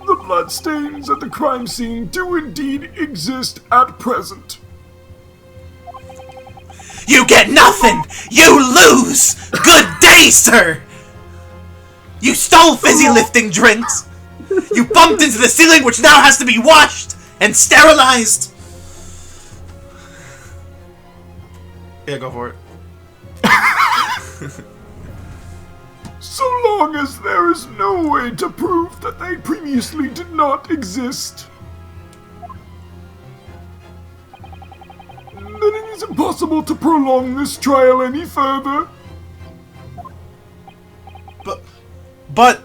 The bloodstains at the crime scene do indeed exist at present. You get nothing! You lose! Good day, sir! You stole fizzy lifting drinks! You bumped into the ceiling, which now has to be washed and sterilized! Yeah, go for it. So long as there is no way to prove that they previously did not exist, then it is impossible to prolong this trial any further. But...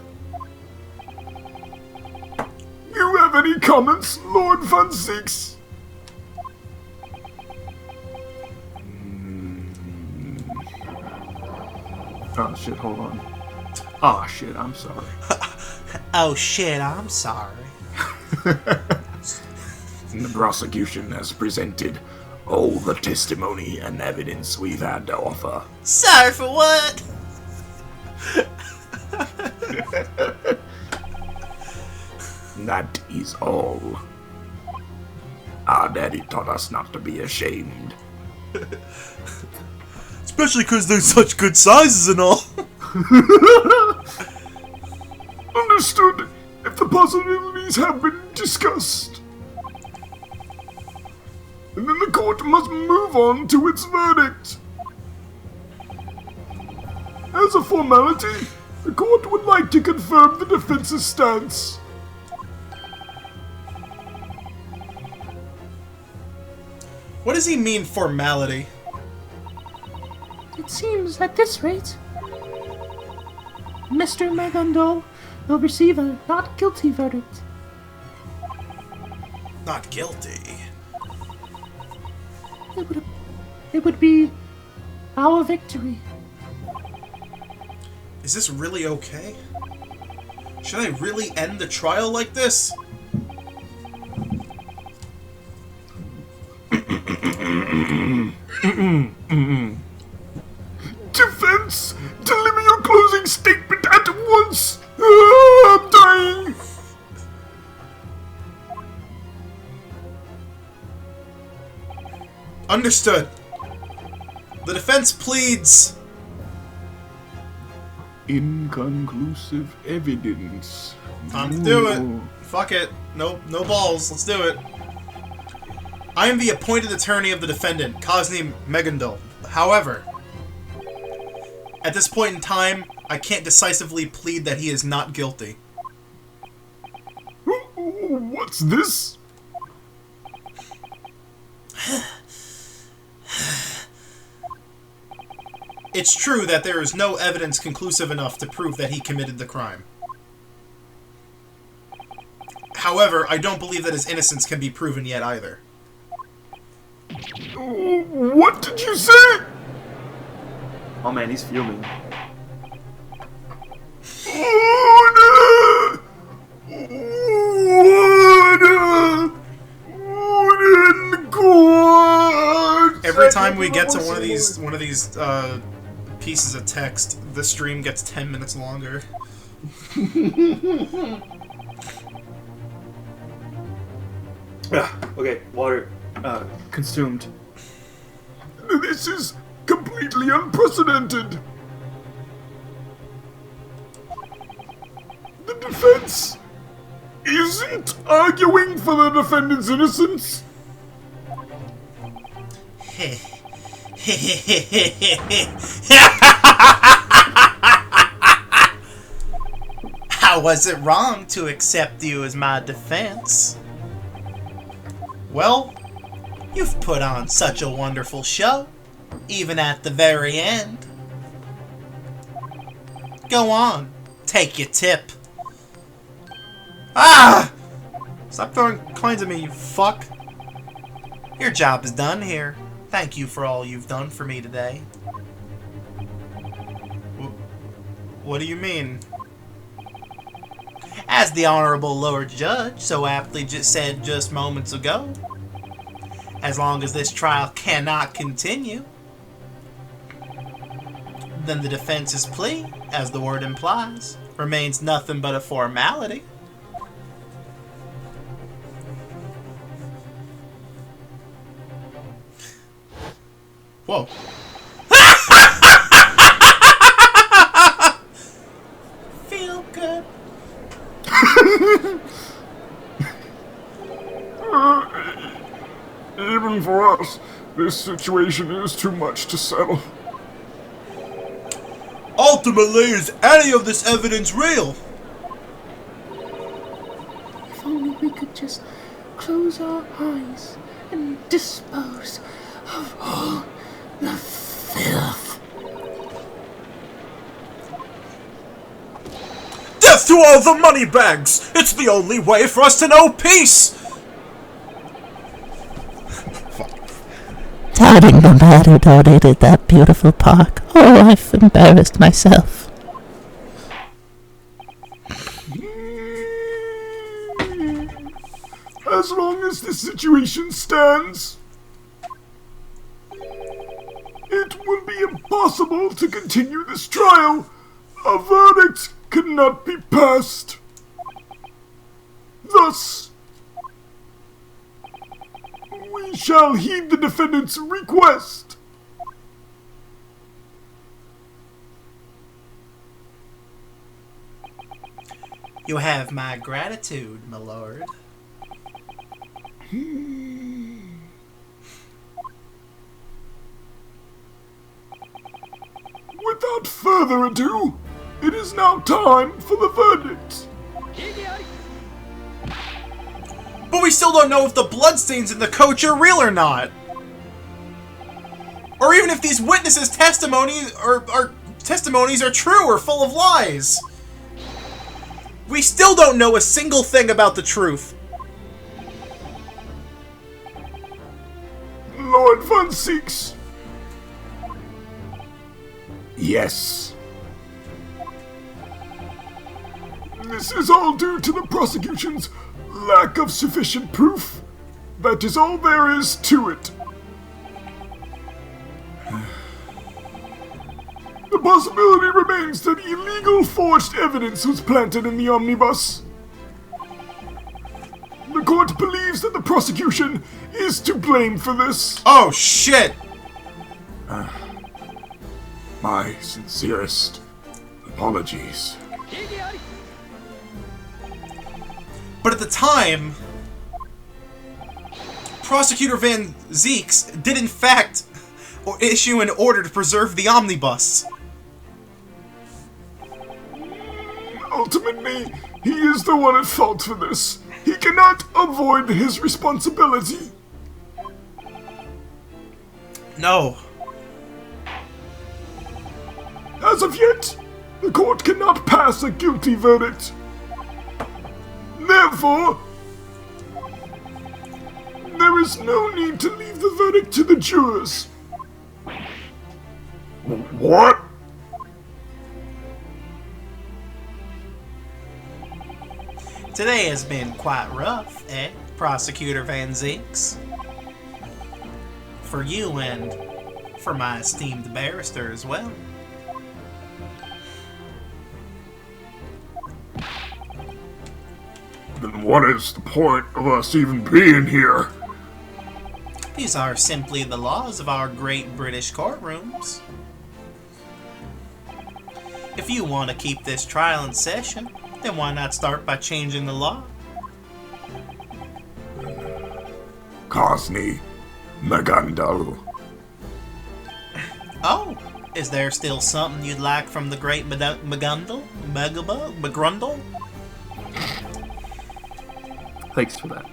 You have any comments, Lord Van Six? Oh shit, hold on. Oh shit, I'm sorry. Oh shit, I'm sorry. The prosecution has presented all the testimony and evidence we've had to offer. Sorry for what? That is all. Our daddy taught us not to be ashamed. Especially because they're such good sizes and all. Understood. If the possibilities have been discussed, and then the court must move on to its verdict. As a formality, the court would like to confirm the defense's stance. What does he mean, formality? It seems at this rate, Mr. Megandal will receive a not guilty verdict. Not guilty. It would be our victory. Is this really okay? Should I really end the trial like this? Defense, deliver your closing statement at once. I'm dying. Understood. The defense pleads inconclusive evidence. Time to do it. Fuck it. No balls. Let's do it. I am the appointed attorney of the defendant, Kazumi Megando. However, at this point in time, I can't decisively plead that he is not guilty. What's this? It's true that there is no evidence conclusive enough to prove that he committed the crime. However, I don't believe that his innocence can be proven yet either. What did you say? Oh man, he's fuming. Every time we get to one of these pieces of text, the stream gets 10 minutes longer. Okay, water consumed. This is completely unprecedented. The defense isn't arguing for the defendant's innocence. How was it wrong to accept you as my defense? Well, you've put on such a wonderful show, even at the very end. Go on, take your tip. Ah! Stop throwing coins at me, you fuck. Your job is done here. Thank you for all you've done for me today. What do you mean? As the Honorable Lord Judge so aptly said just moments ago, as long as this trial cannot continue, then the defense's plea, as the word implies, remains nothing but a formality. Whoa. Feel good. Even for us, this situation is too much to settle. Ultimately, is any of this evidence real? If only we could just close our eyes and dispose of all the filth. Death to all the money bags! It's the only way for us to know peace! Doubting the man who donated that beautiful park. Oh, I've embarrassed myself. As long as this situation stands, it will be impossible to continue this trial. A verdict cannot be passed. Thus, we shall heed the defendant's request. You have my gratitude, my lord. Without further ado, it is now time for the verdict. But we still don't know if the bloodstains in the coach are real or not. Or even if these witnesses' testimonies are true or full of lies. We still don't know a single thing about the truth. Lord Von Seeks. Yes. This is all due to the prosecution's lack of sufficient proof. That is all there is to it. The possibility remains that illegal forged evidence was planted in the omnibus. The court believes that the prosecution is to blame for this. Oh, shit! My sincerest Apologies. But at the time, Prosecutor Van Zeeks did in fact issue an order to preserve the omnibus. Ultimately, he is the one at fault for this. He cannot avoid his responsibility. No. As of yet, the court cannot pass a guilty verdict. Therefore, there is no need to leave the verdict to the jurors. What? Today has been quite rough, eh, Prosecutor Van Zeeks? For you and for my esteemed barrister as well. Then what is the point of us even being here? These are simply the laws of our great British courtrooms. If you want to keep this trial in session, then why not start by changing the law? Cosney Magandal. Oh, is there still something you'd like from the great Magrundle? Thanks for that.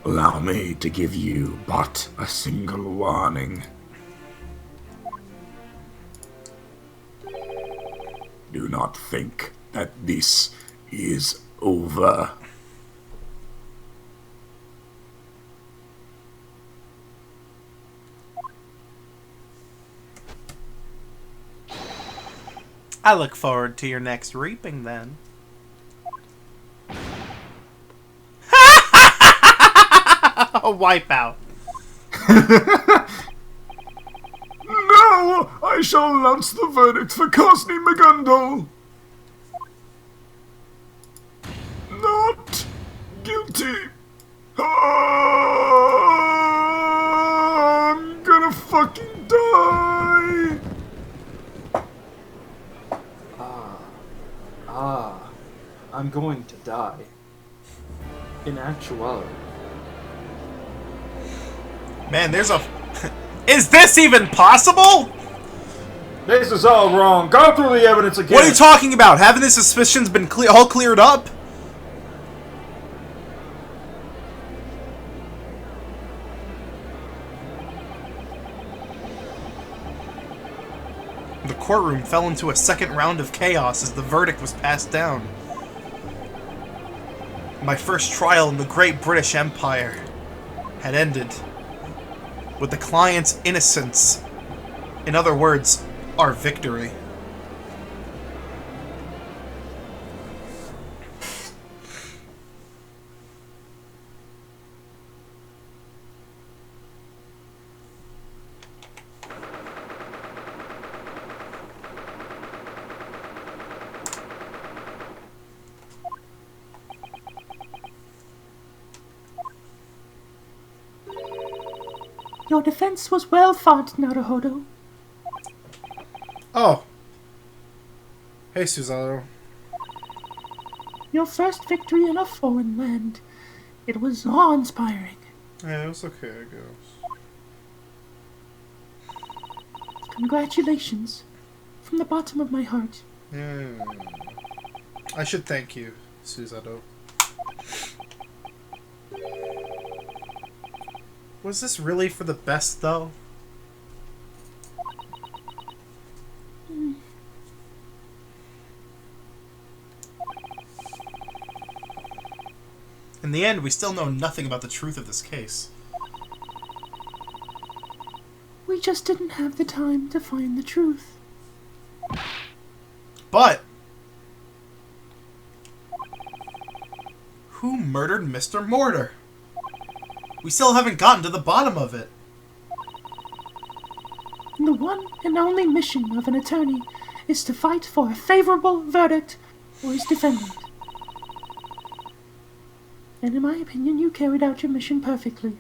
Allow me to give you but a single warning. Do not think that this is over. I look forward to your next reaping then. A wipeout. Now I shall announce the verdict for Cosney Magundal. Not guilty. I'm gonna fucking die. I'm going to die. In actuality. Man, there's a... Is this even possible? This is all wrong. Go through the evidence again. What are you talking about? Haven't the suspicions been all cleared up? The courtroom fell into a second round of chaos as the verdict was passed down. My first trial in the Great British Empire had ended with the client's innocence. In other words, our victory. Your defense was well fought, Naruhodō. Oh. Hey, Suzato. Your first victory in a foreign land. It was awe-inspiring. Yeah, it was okay, I guess. Congratulations. From the bottom of my heart. Yeah. I should thank you, Suzato. Was this really for the best, though? In the end, we still know nothing about the truth of this case. We just didn't have the time to find the truth. But... who murdered Mr. Mortar? We still haven't gotten to the bottom of it. The one and only mission of an attorney is to fight for a favorable verdict for his defendant. And in my opinion, you carried out your mission perfectly.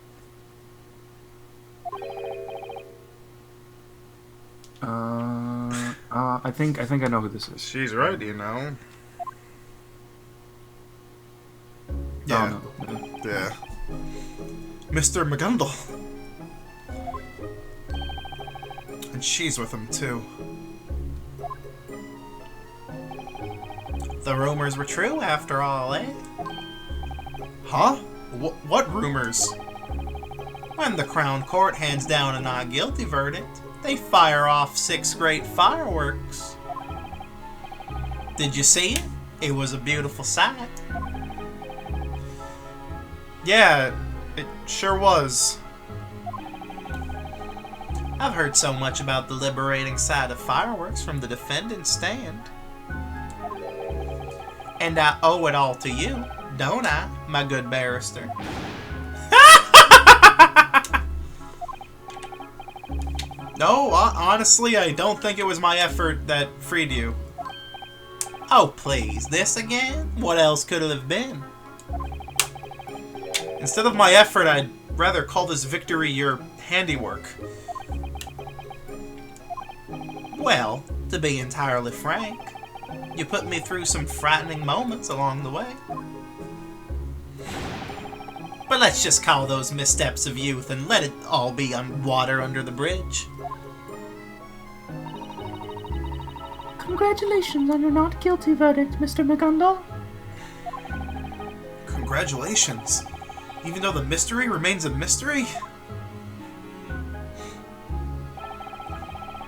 I think I know who this is. She's right, you know. Yeah. Oh, no. Yeah. Mr. McGundle. And she's with him, too. The rumors were true, after all, eh? Huh? What rumors? When the Crown Court hands down a not guilty verdict, they fire off 6 great fireworks. Did you see it? It was a beautiful sight. Yeah, it sure was. I've heard so much about the liberating side of fireworks from the defendant's stand. And I owe it all to you, don't I, my good barrister? No, honestly, I don't think it was my effort that freed you. Oh, please, this again? What else could it have been? Instead of my effort, I'd rather call this victory your handiwork. Well, to be entirely frank, you put me through some frightening moments along the way. But let's just call those missteps of youth and let it all be water under the bridge. Congratulations on your not guilty verdict, Mr. McGundle. Congratulations. Even though the mystery remains a mystery?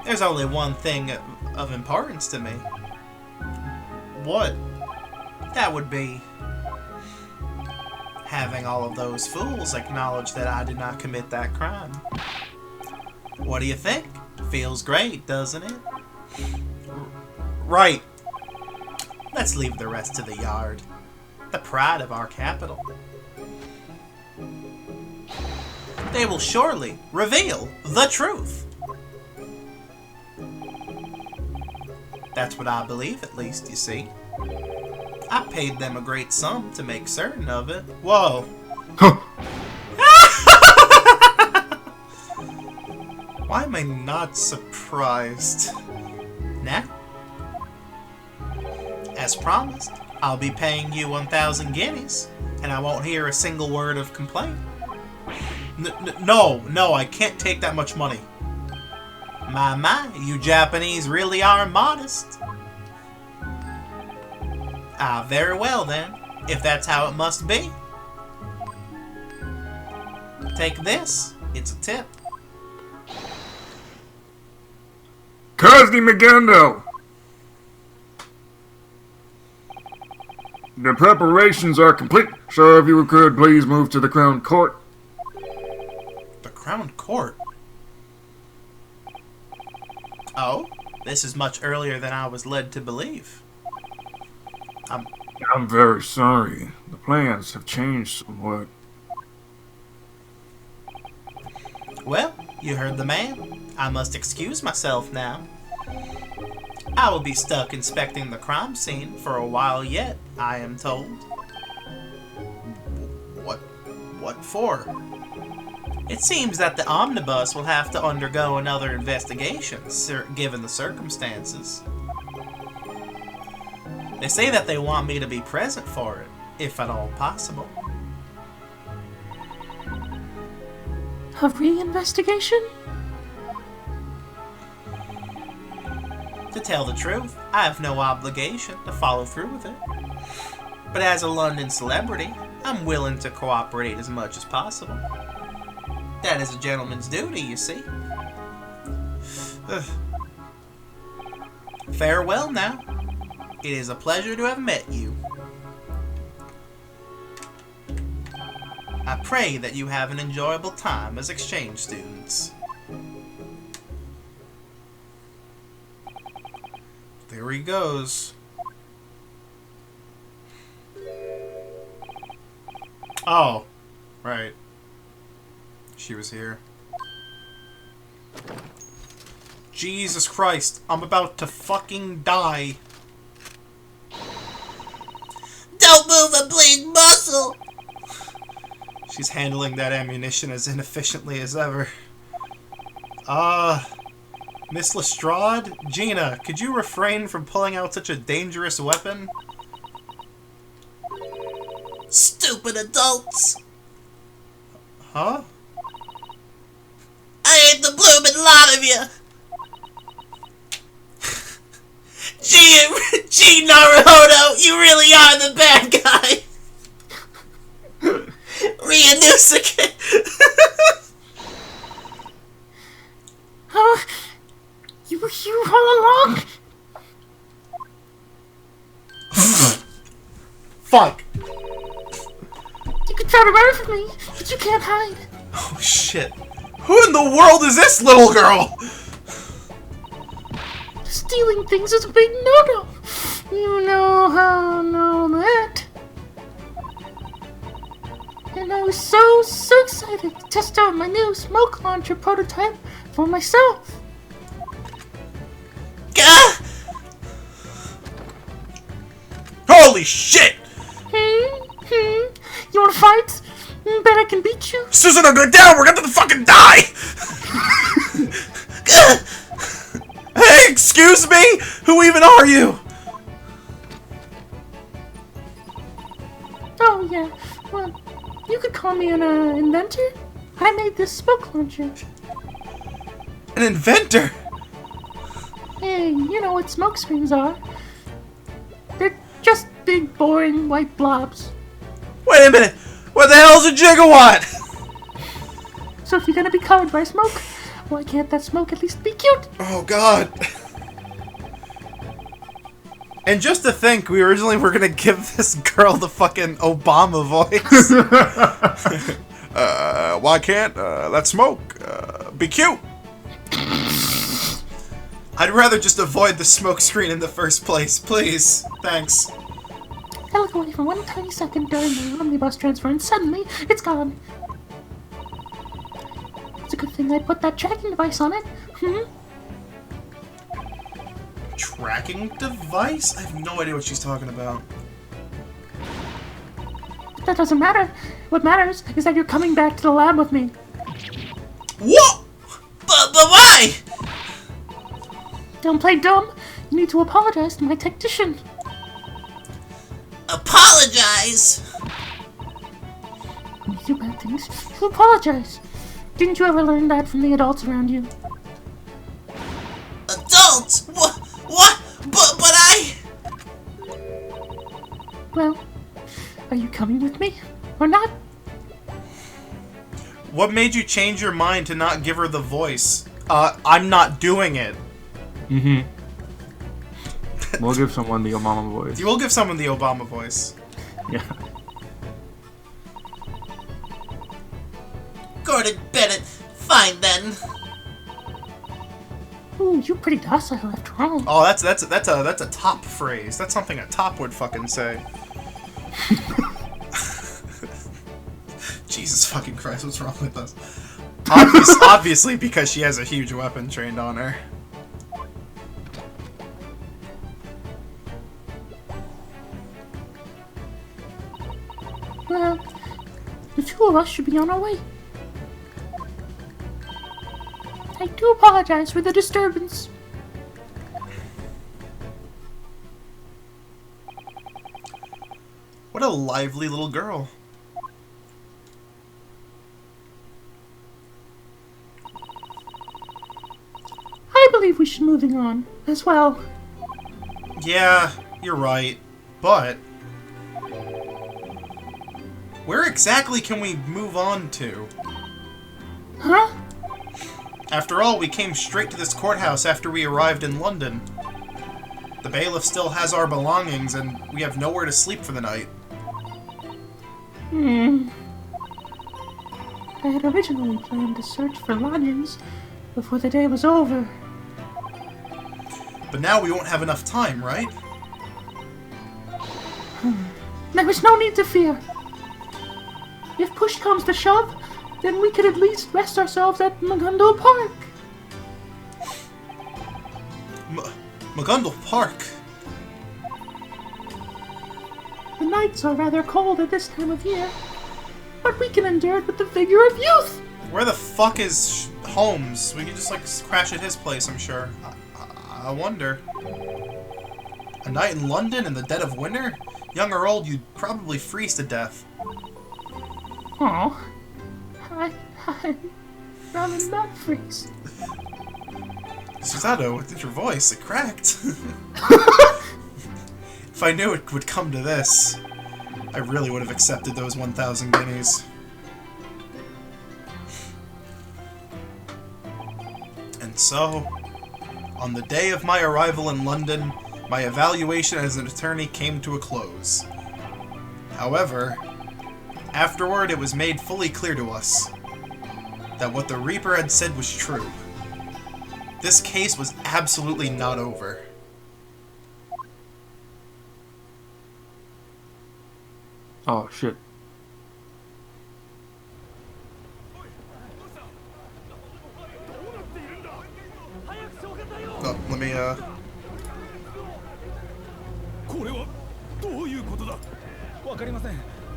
There's only one thing of importance to me. What? That would be having all of those fools acknowledge that I did not commit that crime. What do you think? Feels great, doesn't it? Right. Let's leave the rest to the yard. The pride of our capital. They will surely reveal the truth. That's what I believe, at least, you see. I paid them a great sum to make certain of it. Whoa. Why am I not surprised? Now, as promised, I'll be paying you 1,000 guineas, and I won't hear a single word of complaint. No, I can't take that much money. My, you Japanese really are modest. Ah, very well then, if that's how it must be. Take this, it's a tip. Cosney McGundle! The preparations are complete, so if you could please move to the Crown Court. The Crown Court? Oh, this is much earlier than I was led to believe. I'm very sorry. The plans have changed somewhat. Well, you heard the man. I must excuse myself now. I will be stuck inspecting the crime scene for a while yet, I am told. What for? It seems that the omnibus will have to undergo another investigation, given the circumstances. They say that they want me to be present for it, if at all possible. A re-investigation? To tell the truth, I have no obligation to follow through with it. But as a London celebrity, I'm willing to cooperate as much as possible. That is a gentleman's duty, you see. Farewell now. It is a pleasure to have met you. I pray that you have an enjoyable time as exchange students. There he goes. Oh, right. She was here. Jesus Christ, I'm about to fucking die. Don't move a bleeding muscle! She's handling that ammunition as inefficiently as ever. Miss Lestrade? Gina, could you refrain from pulling out such a dangerous weapon? Stupid adults! Huh? I hate the bloomin' lot of you! Gee, Naruhodō, you really are the bad guy! Ryūnosuke! Huh? You were here all along? Fuck! You could try to run from me, but you can't hide. Oh shit. Who in the world is this little girl? Stealing things is a big no-no. You know how I know that. And I was so excited to test out my new smoke launcher prototype for myself. Gah! Holy shit! You wanna fight? Bet I can beat you. Susan, I'm going down! We're gonna fucking die! Hey, excuse me? Who even are you? Oh yeah, well, you could call me an inventor. I made this smoke launcher. An inventor? Hey, you know what smoke screens are. They're just big, boring white blobs. Wait a minute! What the hell's a gigawatt? So if you're gonna be covered by smoke, why can't that smoke at least be cute? Oh god. And just to think, we originally were gonna give this girl the fucking Obama voice. Why can't that smoke be cute? I'd rather just avoid the smoke screen in the first place, please. Thanks. I look away for 1 tiny second during the omnibus transfer and suddenly, it's gone. It's a good thing I put that tracking device on it. Tracking device? I have no idea what she's talking about. But that doesn't matter. What matters is that you're coming back to the lab with me. What? But why? Don't play dumb. You need to apologize to my technician. Apologize? When you do bad things, you apologize. Didn't you ever learn that from the adults around you? Adults? What? But I... Well, are you coming with me? Or not? What made you change your mind to not give her the voice? I'm not doing it. We'll give someone the Obama voice. You will give someone the Obama voice. Yeah. Gordon Bennett. Fine then. Ooh, you're pretty docile after all. Oh, that's a top phrase. That's something a top would fucking say. Jesus fucking Christ, what's wrong with us? Obviously because she has a huge weapon trained on her. Well, the two of us should be on our way. I do apologize for the disturbance. What a lively little girl. I believe we should moving on as well. Yeah, you're right. But where exactly can we move on to? Huh? After all, we came straight to this courthouse after we arrived in London. The bailiff still has our belongings, and we have nowhere to sleep for the night. I had originally planned to search for lodgings before the day was over. But now we won't have enough time, right? There was no need to fear. If push comes to shove, then we could at least rest ourselves at Magundal Park. Magundal Park? The nights are rather cold at this time of year, but we can endure it with the vigor of youth. Where the fuck is Holmes. We could just, like, crash at his place, I'm sure. I wonder. A night in London in the dead of winter? Young or old, you'd probably freeze to death. Oh, I'd rather not freeze. Susato, what did your voice? It cracked. If I knew it would come to this, I really would have accepted those 1,000 guineas. And so, on the day of my arrival in London, my evaluation as an attorney came to a close. However, afterward it was made fully clear to us that what the Reaper had said was true. This case was absolutely not over. Oh, shit. Oh, let me, これはどういうことだ。わかりません。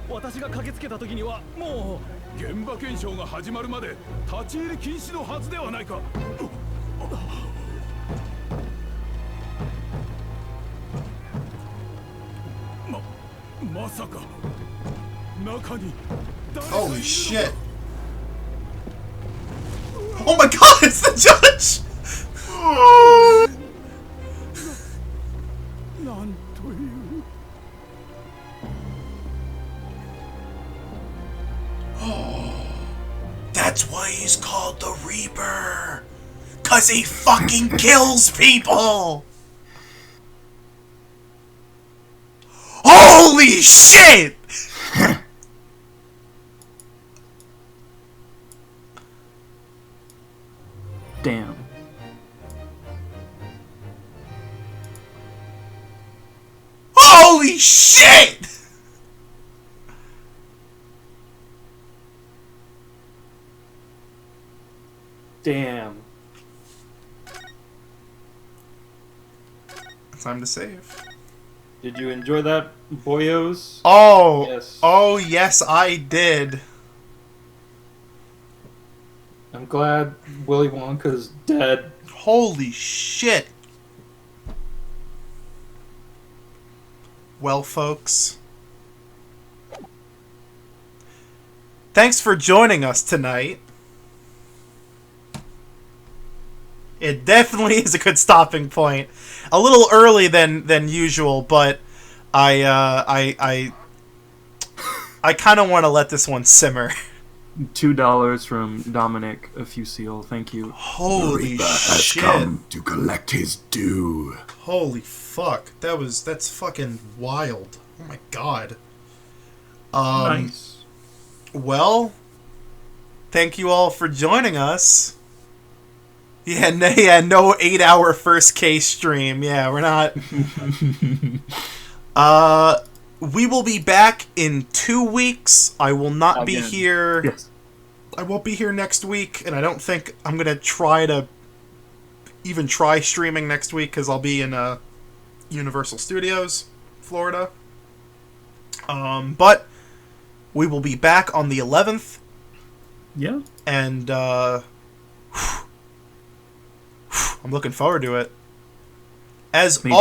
私が駆けつけた時にはもう現場検証が始まるまで立ち入り禁止のはずではないか。まさか中に Holy shit! Oh my god, it's the judge! なんという。 That's why he's called the Reaper! 'Cause he fucking kills people! Holy shit! Damn. Holy shit! Damn. Time to save. Did you enjoy that, boyos? Oh! Yes. Oh, yes, I did. I'm glad Willy Wonka's dead. Holy shit. Well, folks, thanks for joining us tonight. It definitely is a good stopping point. A little early than usual, but I kind of want to let this one simmer. $2 from Dominic Fusil. Thank you. Holy Reaper has shit. come to collect his due. Holy fuck. That's fucking wild. Oh my god. Nice. Well, thank you all for joining us. Yeah, no 8-hour first case stream. Yeah, we're not. We will be back in 2 weeks. I will not be Again. here. Yes. I won't be here next week, and I don't think I'm gonna try to even try streaming next week because I'll be in Universal Studios, Florida. But we will be back on the 11th, Yeah. and I'm looking forward to it. As Me too.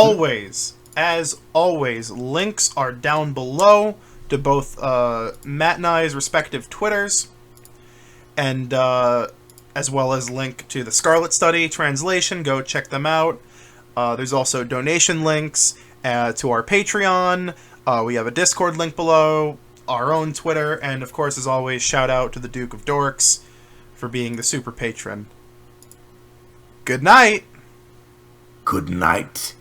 always, links are down below to both Matt and I's respective Twitters, and as well as link to the Scarlet study translation. Go check them out. There's also donation links to our Patreon. We have a Discord link below, our own Twitter, and of course, as always, shout out to the Duke of Dorks for being the super patron. Good night! Good night.